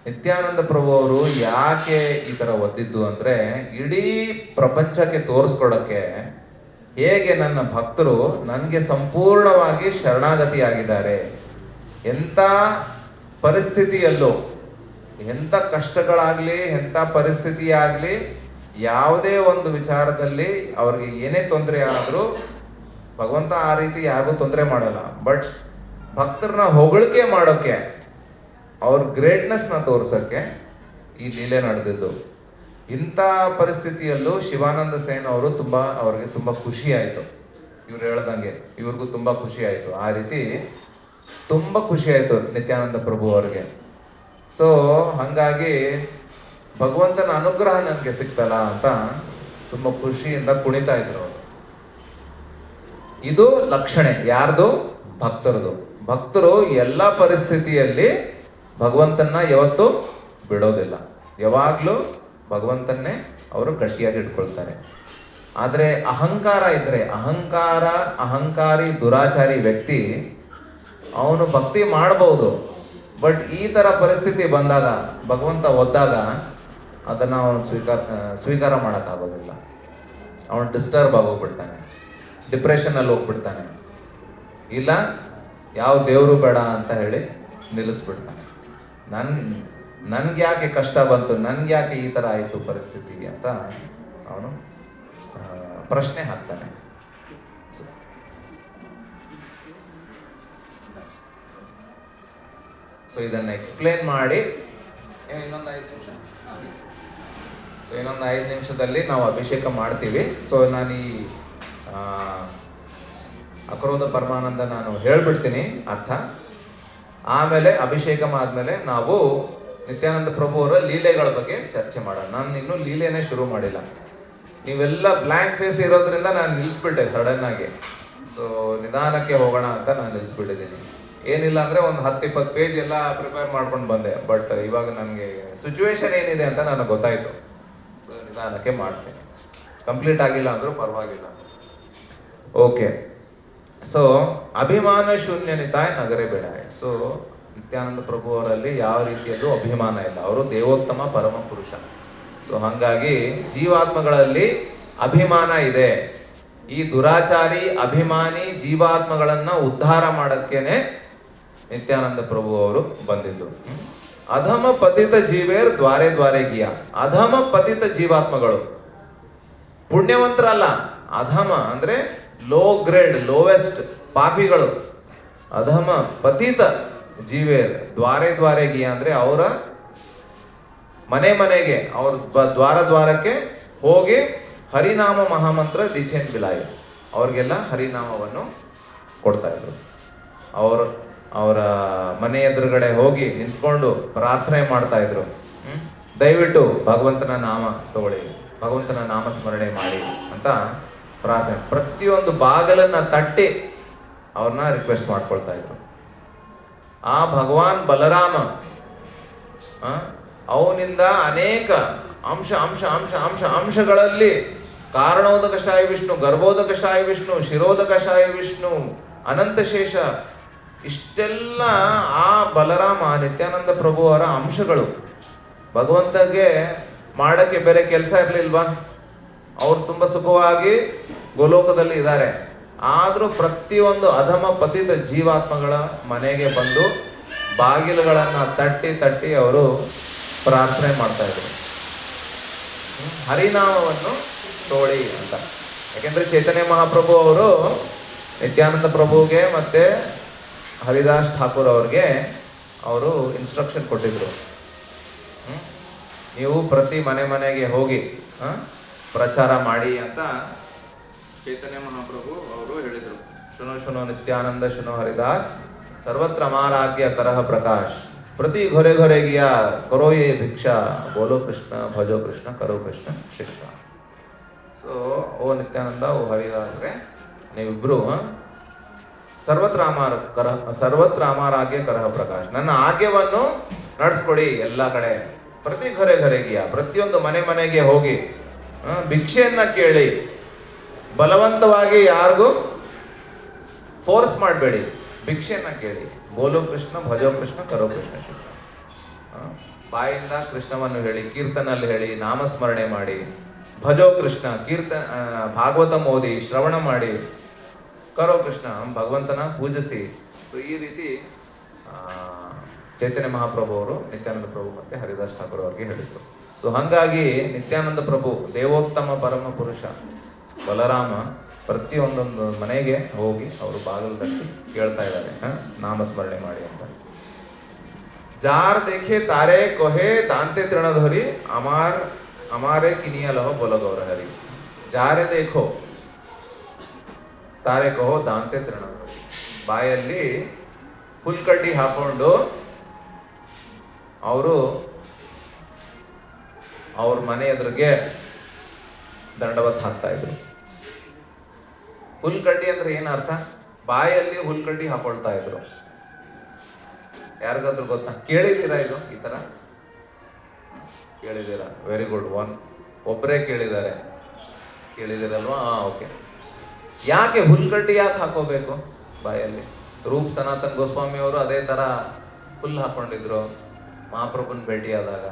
ನಿತ್ಯಾನಂದ ಪ್ರಭು ಅವರು ಯಾಕೆ ಈ ತರ ಒದ್ದಿದ್ದು ಅಂದ್ರೆ, ಇಡೀ ಪ್ರಪಂಚಕ್ಕೆ ತೋರಿಸ್ಕೊಡಕ್ಕೆ ಹೇಗೆ ನನ್ನ ಭಕ್ತರು ನನಗೆ ಸಂಪೂರ್ಣವಾಗಿ ಶರಣಾಗತಿಯಾಗಿದ್ದಾರೆ. ಎಂಥ ಪರಿಸ್ಥಿತಿಯಲ್ಲೂ, ಎಂಥ ಕಷ್ಟಗಳಾಗ್ಲಿ, ಎಂಥ ಪರಿಸ್ಥಿತಿ ಆಗ್ಲಿ, ಯಾವುದೇ ಒಂದು ವಿಚಾರದಲ್ಲಿ ಅವ್ರಿಗೆ ಏನೇ ತೊಂದರೆ ಆದ್ರೂ ಭಗವಂತ ಆ ರೀತಿ ಯಾರಿಗೂ ತೊಂದರೆ ಮಾಡಲ್ಲ. ಬಟ್ ಭಕ್ತರನ್ನ ಹೊಗಳಿಕೆ ಮಾಡೋಕೆ, ಅವ್ರ ಗ್ರೇಟ್ನೆಸ್ನ ತೋರ್ಸಕ್ಕೆ ಈ ಲೀಲೆ ನಡೆದಿದ್ದು. ಇಂಥ ಪರಿಸ್ಥಿತಿಯಲ್ಲೂ ಶಿವಾನಂದ ಸೇನ್ ಅವರು ಅವ್ರಿಗೆ ತುಂಬಾ ಖುಷಿ ಆಯ್ತು. ಇವ್ರು ಹೇಳ್ದಂಗೆ ಇವ್ರಿಗೂ ತುಂಬಾ ಖುಷಿ ಆಯ್ತು. ಆ ರೀತಿ ತುಂಬಾ ಖುಷಿ ಆಯ್ತು ನಿತ್ಯಾನಂದ ಪ್ರಭು ಅವ್ರಿಗೆ. ಸೊ ಹಂಗಾಗಿ ಭಗವಂತನ ಅನುಗ್ರಹ ನನಗೆ ಸಿಕ್ತಲ್ಲ ಅಂತ ತುಂಬಾ ಖುಷಿಯಿಂದ ಕುಣಿತಾ ಇದ್ರು ಅವರು. ಇದು ಲಕ್ಷಣೆ ಯಾರ್ದು? ಭಕ್ತರದು. ಭಕ್ತರು ಎಲ್ಲ ಪರಿಸ್ಥಿತಿಯಲ್ಲಿ ಭಗವಂತನ ಯಾವತ್ತೂ ಬಿಡೋದಿಲ್ಲ, ಯಾವಾಗ್ಲೂ ಭಗವಂತನ್ನೇ ಅವರು ಗಟ್ಟಿಯಾಗಿ ಇಟ್ಕೊಳ್ತಾರೆ. ಆದ್ರೆ ಅಹಂಕಾರ ಇದ್ರೆ, ಅಹಂಕಾರಿ ದುರಾಚಾರಿ ವ್ಯಕ್ತಿ ಅವನು ಭಕ್ತಿ ಮಾಡಬಹುದು, ಬಟ್ ಈ ತರ ಪರಿಸ್ಥಿತಿ ಬಂದಾಗ, ಭಗವಂತ ಒದ್ದಾಗ ಅದನ್ನ ಅವನು ಸ್ವೀಕಾರ ಮಾಡೋಕ್ಕಾಗೋದಿಲ್ಲ. ಅವನು ಡಿಸ್ಟರ್ಬ್ ಆಗೋಗ್ಬಿಡ್ತಾನೆ, ಡಿಪ್ರೆಷನ್ ಅಲ್ಲಿ ಹೋಗ್ಬಿಡ್ತಾನೆ, ಇಲ್ಲ ಯಾವ ದೇವರು ಬೇಡ ಅಂತ ಹೇಳಿ ನಿಲ್ಲಿಸ್ಬಿಡ್ತಾನೆ. ನನ್ಗೆ ಯಾಕೆ ಕಷ್ಟ ಬಂತು, ನನ್ಗೆ ಯಾಕೆ ಈ ತರ ಆಯ್ತು ಪರಿಸ್ಥಿತಿ ಅಂತ ಅವನು ಪ್ರಶ್ನೆ ಹಾಕ್ತಾನೆ. ಸೊ ಇದನ್ನ ಎಕ್ಸ್ಪ್ಲೇನ್ ಮಾಡಿ ಇನ್ನೊಂದು 5 ನಿಮಿಷದಲ್ಲಿ ನಾವು ಅಭಿಷೇಕ ಮಾಡ್ತೀವಿ. ಸೊ ನಾನು ಈ ಅಕ್ರೋಧ ಪರಮಾನಂದ ನಾನು ಹೇಳ್ಬಿಡ್ತೀನಿ ಅರ್ಥ. ಆಮೇಲೆ ಅಭಿಷೇಕ ಆದ್ಮೇಲೆ ನಾವು ನಿತ್ಯಾನಂದ ಪ್ರಭು ಅವರ ಲೀಲೆಗಳ ಬಗ್ಗೆ ಚರ್ಚೆ ಮಾಡೋಣ. ನಾನು ಇನ್ನೂ ಲೀಲೆನೇ ಶುರು ಮಾಡಿಲ್ಲ. ನೀವೆಲ್ಲ ಬ್ಲ್ಯಾಂಕ್ ಫೇಸ್ ಇರೋದ್ರಿಂದ ನಾನು ನಿಲ್ಲಿಸ್ಬಿಟ್ಟೆ ಸಡನ್ ಆಗಿ. ಸೊ ನಿಧಾನಕ್ಕೆ ಹೋಗೋಣ ಅಂತ ನಾನು ನಿಲ್ಲಿಸ್ಬಿಟ್ಟಿದ್ದೀನಿ. ಏನಿಲ್ಲ ಅಂದ್ರೆ ಒಂದು 10-20 ಪೇಜ್ ಎಲ್ಲ ಪ್ರಿಪೇರ್ ಮಾಡ್ಕೊಂಡು ಬಂದೆ. ಬಟ್ ಇವಾಗ ನನಗೆ ಸಿಚುವೇಶನ್ ಏನಿದೆ ಅಂತ ನನಗೆ ಗೊತ್ತಾಯ್ತು. ಸೊ ನಿಧಾನಕ್ಕೆ ಮಾಡ್ತೀನಿ, ಕಂಪ್ಲೀಟ್ ಆಗಿಲ್ಲ ಅಂದ್ರೂ ಪರವಾಗಿಲ್ಲ. ಓಕೆ. ಸೊ ಅಭಿಮಾನ ಶೂನ್ಯ ನಿತಾಯ್ ನಗರೇ ಬೇಡ. ಸೊ ನಿತ್ಯಾನಂದ ಪ್ರಭು ಅವರಲ್ಲಿ ಯಾವ ರೀತಿಯಲ್ಲೂ ಅಭಿಮಾನ ಇಲ್ಲ, ಅವರು ದೇವೋತ್ತಮ ಪರಮ ಪುರುಷ. ಸೊ ಹಂಗಾಗಿ ಜೀವಾತ್ಮಗಳಲ್ಲಿ ಅಭಿಮಾನ ಇದೆ. ಈ ದುರಾಚಾರಿ ಅಭಿಮಾನಿ ಜೀವಾತ್ಮಗಳನ್ನ ಉದ್ಧಾರ ಮಾಡಕ್ಕೇನೆ ನಿತ್ಯಾನಂದ ಪ್ರಭು ಅವರು ಬಂದಿದ್ದು. ಅಧಮ ಪತಿತ ಜೀವೇರ್ ದ್ವಾರೆ ದ್ವಾರೆ ಗಿಯ. ಅಧಮ ಪತಿತ ಜೀವಾತ್ಮಗಳು ಪುಣ್ಯವಂತರಲ್ಲ. ಅಧಮ ಅಂದ್ರೆ ಲೋ ಗ್ರೇಡ್, ಲೋವೆಸ್ಟ್ ಪಾಪಿಗಳು. ಅಧಮ ಪತಿತ ಜೀವೇರ್ ದ್ವಾರೆ ದ್ವಾರೆ ಗಿಯ ಅಂದ್ರೆ ಅವರ ಮನೆಗೆ, ಅವ್ರ ದ್ವಾರಕ್ಕೆ ಹೋಗಿ ಹರಿನಾಮ ಮಹಾಮಂತ್ರ ದೀಕ್ಷೆನ್ ಬಿಲಾಯಿ, ಅವ್ರಿಗೆಲ್ಲ ಹರಿನಾಮವನ್ನು ಕೊಡ್ತಾ ಇದ್ರು. ಅವರ ಮನೆ ಎದುರುಗಡೆ ಹೋಗಿ ನಿಂತ್ಕೊಂಡು ಪ್ರಾರ್ಥನೆ ಮಾಡ್ತಾ ಇದ್ರು. ದಯವಿಟ್ಟು ಭಗವಂತನ ನಾಮ ತಗೊಳ್ಳಿ, ಭಗವಂತನ ನಾಮ ಸ್ಮರಣೆ ಮಾಡಿ ಅಂತ ಪ್ರಾರ್ಥನೆ. ಪ್ರತಿಯೊಂದು ಬಾಗಲನ್ನ ತಟ್ಟಿ ಅವ್ರನ್ನ ರಿಕ್ವೆಸ್ಟ್ ಮಾಡ್ಕೊಳ್ತಾ ಇದ್ರು. ಆ ಭಗವಾನ್ ಬಲರಾಮ ಅವನಿಂದ ಅನೇಕ ಅಂಶಗಳಲ್ಲಿ ಕಾರಣೋದಕಶಾಯ ವಿಷ್ಣು, ಗರ್ಭೋದಕಶಾಯ ವಿಷ್ಣು, ಶಿರೋದಕಶಾಯ ವಿಷ್ಣು, ಅನಂತಶೇಷ, ಇಷ್ಟೆಲ್ಲ ಆ ಬಲರಾಮ ನಿತ್ಯಾನಂದ ಪ್ರಭು ಅವರ ಅಂಶಗಳು. ಭಗವಂತಗೆ ಮಾಡಕ್ಕೆ ಬೇರೆ ಕೆಲಸ ಇರಲಿಲ್ವಾ? ಅವ್ರು ತುಂಬ ಸುಖವಾಗಿ ಗೋಲೋಕದಲ್ಲಿ ಇದ್ದಾರೆ. ಆದರೂ ಪ್ರತಿಯೊಂದು ಅಧಮ ಪತಿತ ಜೀವಾತ್ಮಗಳ ಮನೆಗೆ ಬಂದು ಬಾಗಿಲುಗಳನ್ನು ತಟ್ಟಿ ಅವರು ಪ್ರಾರ್ಥನೆ ಮಾಡ್ತಾ ಇದ್ರು, ಹರಿನಾಮವನ್ನು ತೋಳಿ ಅಂತ. ಯಾಕೆಂದ್ರೆ ಚೈತನ್ಯ ಮಹಾಪ್ರಭು ಅವರು ನಿತ್ಯಾನಂದ ಪ್ರಭುಗೆ ಮತ್ತೆ ಹರಿದಾಸ್ ಠಾಕೂರ್ ಅವ್ರಿಗೆ ಅವರು ಇನ್ಸ್ಟ್ರಕ್ಷನ್ ಕೊಟ್ಟಿದ್ರು, ನೀವು ಪ್ರತಿ ಮನೆಗೆ ಹೋಗಿ ಪ್ರಚಾರ ಮಾಡಿ ಅಂತ ಚೈತನ್ಯ ಮಹಾಪ್ರಭು ಅವರು ಹೇಳಿದರು. ಶುನೋ ನಿತ್ಯಾನಂದ ಶುನೋ ಹರಿದಾಸ್, ಸರ್ವತ್ರ ಅಮಾರಾಗ್ಯ ಕರಹ ಪ್ರಕಾಶ್, ಪ್ರತಿ घरे गिया करो ये भिक्षा, बोलो कृष्ण भजो कृष्ण करो कृष्ण शिक्षा. ಸೊ ಓ ನಿತ್ಯಾನಂದ, ಓ ಹರಿದಾಸ್ರೆ, ನೀವಿಬ್ರು ಸರ್ವತ್ರ ಅಮಾರಾಗ್ಯ ಕರಹ ಪ್ರಕಾಶ್, ನನ್ನ ಆಜ್ಞೆಯನ್ನು ನಡೆಸ್ಕೊಡಿ ಎಲ್ಲ ಕಡೆ. ಪ್ರತಿ घरे ಗಿಯ, ಪ್ರತಿಯೊಂದು ಮನೆಗೆ ಹೋಗಿ ಭಿಕ್ಷೆಯನ್ನ ಕೇಳಿ, ಬಲವಂತವಾಗಿ ಯಾರಿಗೂ ಫೋರ್ಸ್ ಮಾಡಬೇಡಿ, ಭಿಕ್ಷೆಯನ್ನ ಕೇಳಿ. ಬೋಲೋ ಕೃಷ್ಣ ಭಜೋ ಕೃಷ್ಣ ಕರೋ ಕೃಷ್ಣ ಶಿಕ್ಷ. ಬಾಯಿಂದ ಕೃಷ್ಣವನ್ನು ಹೇಳಿ, ಕೀರ್ತನಲ್ಲಿ ಹೇಳಿ, ನಾಮಸ್ಮರಣೆ ಮಾಡಿ, ಭಜೋ ಕೃಷ್ಣ, ಭಾಗವತ ಓದಿ, ಶ್ರವಣ ಮಾಡಿ, ಕರೋ ಕೃಷ್ಣ, ಭಗವಂತನ ಪೂಜಿಸಿ. ಸೊ ಈ ರೀತಿ ಚೈತನ್ಯ ಮಹಾಪ್ರಭು ಅವರು ನಿತ್ಯಾನಂದ ಪ್ರಭು ಮತ್ತೆ ಹರಿದಾಸ್ ಠಾಕೂರ್ ಅವರಿಗೆ ಹೇಳಿದ್ರು. ಸೊ ಹಾಗಾಗಿ ನಿತ್ಯಾನಂದ ಪ್ರಭು ದೇವೋತ್ತಮ ಪರಮ ಪುರುಷ ಬಲರಾಮ ಪ್ರತಿಯೊಂದೊಂದು ಮನೆಗೆ ಹೋಗಿ ಅವರು ಬಾಗಿಲು ತಟ್ಟಿ ಕೇಳ್ತಾ ಇದ್ದಾರೆ, ನಾಮಸ್ಮರಣೆ ಮಾಡಿ ಅಂತ. ಜಾರ್ ದೇಖೆ ತಾರೆ ಕೊಹೆ ದಾಂತೆ ತೃಣಧರಿ, ಅಮಾರೆ ಕಿನಿಯ ಲಹೋ ಬೋಲಗೌರ ಹರಿ. ಜಾರೆ ದೇಖೋ ತಾರೆ ಕಹೋ ದಾಂತೆ ತೃಣಧರಿ, ಬಾಯಲ್ಲಿ ಹುಲ್ಕಡ್ಡಿ ಹಾಕೊಂಡು ಅವರು ಅವ್ರ ಮನೆ ಎದುರಿಗೆ ದಂಡವತ್ ಹಾಕ್ತಾ ಇದ್ರು. ಹುಲ್ಕಡ್ಡಿ ಅಂದ್ರೆ ಏನ್ ಅರ್ಥ? ಬಾಯಲ್ಲಿ ಹುಲ್ಕಡ್ಡಿ ಹಾಕೊಳ್ತಾ ಇದ್ರು. ಯಾರಿಗಾದ್ರೂ ಗೊತ್ತಾ? ಕೇಳಿದ್ದೀರಾ ಇದು ಈ ತರ? ಕೇಳಿದ್ದೀರಾ? Very good. ಒಬ್ಬರೇ ಕೇಳಿದ್ದಾರೆ. ಕೇಳಿದಿರಲ್ವಾ? ಓಕೆ. ಯಾಕೆ ಹುಲ್ಕಡ್ಡಿ ಯಾಕೆ ಹಾಕೋಬೇಕು ಬಾಯಲ್ಲಿ? ರೂಪ್ ಸನಾತನ್ ಗೋಸ್ವಾಮಿ ಅವರು ಅದೇ ತರ ಹುಲ್ ಹಾಕೊಂಡಿದ್ರು ಮಹಾಪ್ರಭುನ ಭೇಟಿಯಾದಾಗ.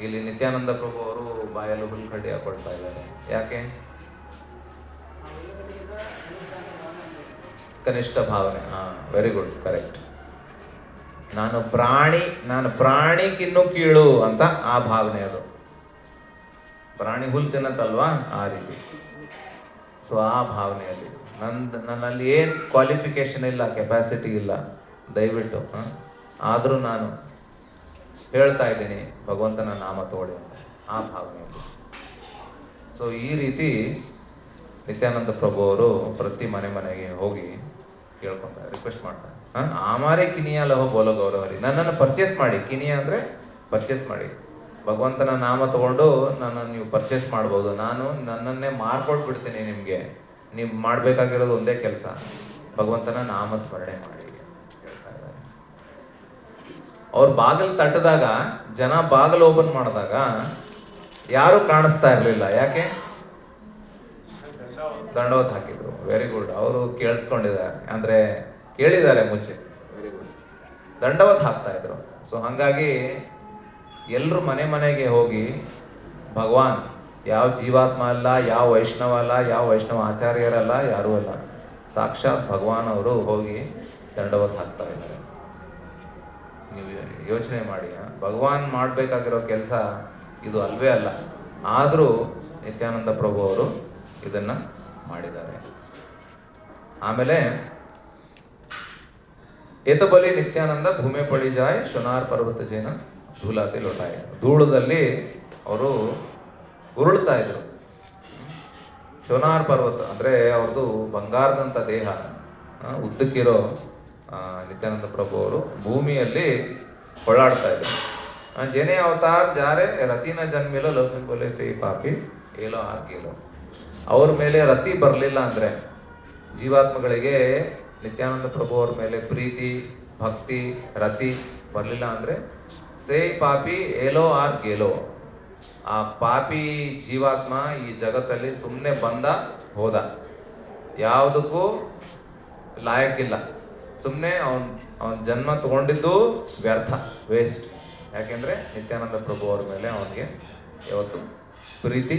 ಇಲ್ಲಿ ನಿತ್ಯಾನಂದ ಪ್ರಭು ಅವರು ಬಾಯಲ್ಲಿ ಹುಲ್ಕಡ್ಡಿ ಹಾಕೊಳ್ತಾ ಇದ್ದಾರೆ. ಯಾಕೆ? ಕನಿಷ್ಠ ಭಾವನೆ. Very good, correct. ನಾನು ಪ್ರಾಣಿಗಿನ್ನೂ ಕೀಳು ಅಂತ ಆ ಭಾವನೆ ಅದು. ಪ್ರಾಣಿ ಹುಲ್ ತಿನ್ನತ್ತಲ್ವಾ, ಆ ರೀತಿ. ಸೊ ಆ ಭಾವನೆಯಲ್ಲಿ ನನ್ನಲ್ಲಿ ಏನು ಕ್ವಾಲಿಫಿಕೇಶನ್ ಇಲ್ಲ, ಕೆಪಾಸಿಟಿ ಇಲ್ಲ, ದಯವಿಟ್ಟು ಆದರೂ ನಾನು ಹೇಳ್ತಾ ಇದ್ದೀನಿ ಭಗವಂತನ ನಾಮ ತಗೊಳ್ಳಿ ಅಂತ, ಆ ಭಾವನೆಯಲ್ಲಿ. ಸೊ ಈ ರೀತಿ ನಿತ್ಯಾನಂದ ಪ್ರಭು ಅವರು ಪ್ರತಿ ಮನೆಗೆ ಹೋಗಿ ಕೇಳ್ಕೊಂತಾರೆ, ರಿಕ್ವೆಸ್ಟ್ ಮಾಡ್ತಾರೆ. ಆಮಾರೆ ಕಿನಿಯ ಲಹೋ ಬೋಲೋ ಗೌರವರಿ, ನನ್ನನ್ನು ಪರ್ಚೇಸ್ ಮಾಡಿ. ಕಿನಿಯ ಅಂದರೆ ಪರ್ಚೇಸ್ ಮಾಡಿ. ಭಗವಂತನ ನಾಮ ತಗೊಂಡು ನನ್ನನ್ನು ನೀವು ಪರ್ಚೇಸ್ ಮಾಡ್ಬೋದು. ನಾನು ನನ್ನನ್ನೇ ಮಾರ್ಕೊಟ್ಬಿಡ್ತೀನಿ ನಿಮಗೆ. ನೀವು ಮಾಡಬೇಕಾಗಿರೋದು ಒಂದೇ ಕೆಲಸ, ಭಗವಂತನ ನಾಮ ಸ್ಮರಣೆ ಮಾಡಿ ಹೇಳ್ತಾ ಇದ್ದಾರೆ. ಅವ್ರು ಬಾಗಿಲು ತಟ್ಟಿದಾಗ, ಜನ ಬಾಗಿಲು ಓಪನ್ ಮಾಡಿದಾಗ ಯಾರು ಕಾಣಿಸ್ತಾ ಇರಲಿಲ್ಲ. ಯಾಕೆ? ದಂಡವತ್ ಹಾಕಿದ್ರು. Very good. ಅವರು ಕೇಳಿಸ್ಕೊಂಡಿದ್ದಾರೆ, ಅಂದ್ರೆ ಕೇಳಿದ್ದಾರೆ ಮುಂಚೆ. Very good. ದಂಡವತ್ ಹಾಕ್ತಾ ಇದ್ರು. ಸೊ ಹಾಗಾಗಿ ಎಲ್ಲರೂ ಮನೆಗೆ ಹೋಗಿ ಭಗವಾನ್ ಯಾವ ಜೀವಾತ್ಮ ಅಲ್ಲ, ಯಾವ ವೈಷ್ಣವ ಅಲ್ಲ, ಯಾವ ವೈಷ್ಣವ ಆಚಾರ್ಯರಲ್ಲ, ಯಾರೂ ಅಲ್ಲ, ಸಾಕ್ಷಾತ್ ಭಗವಾನ್ ಅವರು ಹೋಗಿ ದಂಡವತ್ ಹಾಕ್ತಾ ಇದ್ದಾರೆ. ನೀವು ಯೋಚನೆ ಮಾಡಿ, ಭಗವಾನ್ ಮಾಡಬೇಕಾಗಿರೋ ಕೆಲಸ ಇದು ಅಲ್ವೇ ಅಲ್ಲ. ಆದರೂ ನಿತ್ಯಾನಂದ ಪ್ರಭು ಅವರು ಇದನ್ನ ಮಾಡಿದ್ದಾರೆ. ಆಮೇಲೆ ಏತಬಲಿ ನಿತ್ಯಾನಂದ ಭೂಮಿ ಪಡಿ ಜಾಯ್ ಶುನಾರ್ ಪರ್ವತ ಜೇನ ಧೂಲಾತಿ ಲೊಟಾಯ. ಧೂಳದಲ್ಲಿ ಅವರು ಉರುಳ್ತಾ ಇದ್ರು. ಶೋನಾರ್ ಪರ್ವತ ಅಂದ್ರೆ ಅವ್ರದ್ದು ಬಂಗಾರದಂತ ದೇಹ, ಉದ್ದಕ್ಕಿರೋ ನಿತ್ಯಾನಂದ ಪ್ರಭು ಅವರು ಭೂಮಿಯಲ್ಲಿ ಹೊಳ್ಳಾಡ್ತಾ ಇದ್ರು. जेने अवतार जा रहे रति न जन्मिलो ಲೋಕ बोले से ಪಾಪಿ ಏಲೋ ಆಗೇಲೋ. ಅವ್ರ ಮೇಲೆ ರತಿ ಬರಲಿಲ್ಲ ಅಂದ್ರೆ, ಜೀವಾತ್ಮಗಳಿಗೆ ನಿತ್ಯಾನಂದ ಪ್ರಭು ಅವ್ರ ಮೇಲೆ ಪ್ರೀತಿ ಭಕ್ತಿ ರತಿ ಬರಲಿಲ್ಲ ಅಂದ್ರೆ, ಸೇ ಪಾಪಿ ಏಲೋ ಆರ್ ಗೇಲೋ, ಆ ಪಾಪಿ ಜೀವಾತ್ಮ ಈ ಜಗತ್ತಲ್ಲಿ ಸುಮ್ಮನೆ ಬಂದ ಹೋದ, ಯಾವುದಕ್ಕೂ ಲಾಯಕ್ಕಿಲ್ಲ. ಸುಮ್ಮನೆ ಅವನ ಜನ್ಮ ತಗೊಂಡಿದ್ದು ವ್ಯರ್ಥ, ವೇಸ್ಟ್. ಯಾಕೆಂದ್ರೆ ನಿತ್ಯಾನಂದ ಪ್ರಭು ಅವ್ರ ಮೇಲೆ ಅವನಿಗೆ ಯಾವತ್ತು ಪ್ರೀತಿ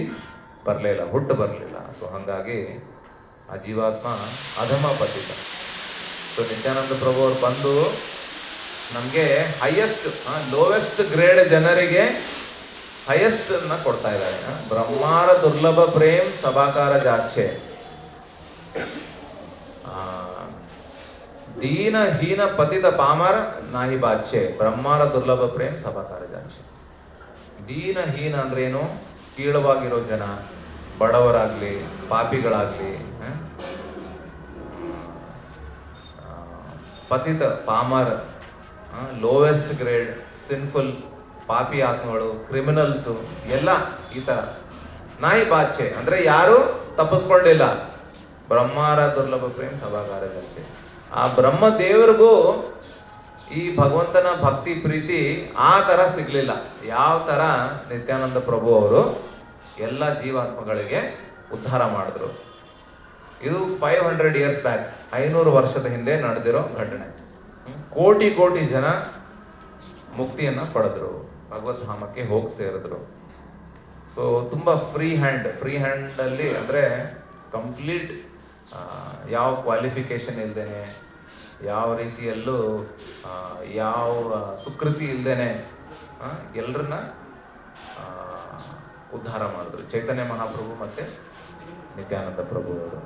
ಬರಲಿಲ್ಲ, ಹುಟ್ಟು ಬರಲಿಲ್ಲ. ಸೊ ಹಾಗಾಗಿ ಆ ಜೀವಾತ್ಮ ಅಧಮ ಪತಿತ. ಸೊ ನಿತ್ಯಾನಂದ ಪ್ರಭು ಅವ್ರು ಬಂದು ನಮಗೆ ಹೈಯೆಸ್ಟ್, ಲೋವೆಸ್ಟ್ ಗ್ರೇಡ್ ಜನರಿಗೆ ಹೈಯೆಸ್ಟ್ ಅನ್ನ ಕೊಡ್ತಾ ಇದ್ದಾರೆ. ಬ್ರಹ್ಮಾರ ದುರ್ಲಭ ಪ್ರೇಮ್ ಸಭಾಕಾರ ಜಾಕ್ಷೆ, ದೀನ ಹೀನ ಪತಿತ ಪಾಮರ ನಾಹಿ ಬಾಚೆ, ಬ್ರಹ್ಮಾರ ದುರ್ಲಭ ಪ್ರೇಮ್ ಸಭಾಕಾರ ಜಾಕ್ಷೆ. ದೀನ ಹೀನ ಅಂದ್ರೆ ಏನು? ಕೀಳವಾಗಿರೋ ಜನ, ಬಡವರಾಗ್ಲಿ ಪಾಪಿಗಳಾಗ್ಲಿ, ಪತಿತ ಪಾಮರ್ ಲೋವೆಸ್ಟ್ ಗ್ರೇಡ್ ಸಿನ್ಫುಲ್ ಪಾಪಿ ಆತ್ಮಗಳು, ಕ್ರಿಮಿನಲ್ಸು ಎಲ್ಲ ಈ ತರ. ನಾಯಿ ಬಾಚೆ ಅಂದ್ರೆ ಯಾರು ತಪ್ಪಿಸ್ಕೊಂಡಿಲ್ಲ. ಬ್ರಹ್ಮಾರ ದುರ್ಲಭ ಪ್ರೇಮ್ ಸಭಾಕಾರ ಜಾಕ್ಷೆ. ಆ ಬ್ರಹ್ಮ ದೇವರಿಗೂ ಈ ಭಗವಂತನ ಭಕ್ತಿ ಪ್ರೀತಿ ಆ ತರ ಸಿಗ್ಲಿಲ್ಲ. ಯಾವ ತರ ನಿತ್ಯಾನಂದ ಪ್ರಭು ಅವರು ಎಲ್ಲ ಜೀವಾತ್ಮಗಳಿಗೆ ಉದ್ಧಾರ ಮಾಡಿದ್ರು. ಇದು 500 ಇಯರ್ಸ್ ಬ್ಯಾಕ್, 500 ವರ್ಷದ ಹಿಂದೆ ನಡೆದಿರೋ ಘಟನೆ. ಕೋಟಿ ಕೋಟಿ ಜನ ಮುಕ್ತಿಯನ್ನ ಪಡೆದ್ರು, ಭಗವದ್ಧಾಮಕ್ಕೆ ಹೋಗಿ ಸೇರಿದ್ರು. ಸೊ ತುಂಬಾ ಫ್ರೀ ಹ್ಯಾಂಡ್ ಅಲ್ಲಿ ಅಂದ್ರೆ ಕಂಪ್ಲೀಟ್ ಯಾವ ಕ್ವಾಲಿಫಿಕೇಶನ್ ಇಲ್ದೇನೆ, ಯಾವ ರೀತಿಯಲ್ಲೂ ಯಾವ ಸುಕೃತಿ ಇಲ್ದೇನೆ ಎಲ್ಲರನ್ನ ಉದ್ಧಾರ ಮಾಡಿದ್ರು ಚೈತನ್ಯ ಮಹಾಪ್ರಭು ಮತ್ತೆ ನಿತ್ಯಾನಂದ ಪ್ರಭು ಅವರು.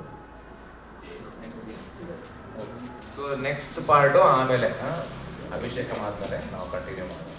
ಸೊ ನೆಕ್ಸ್ಟ್ ಪಾರ್ಟು ಆಮೇಲೆ ಅಭಿಷೇಕ ಆದ್ಮೇಲೆ ನಾವು ಕಂಟಿನ್ಯೂ ಮಾಡೋಣ.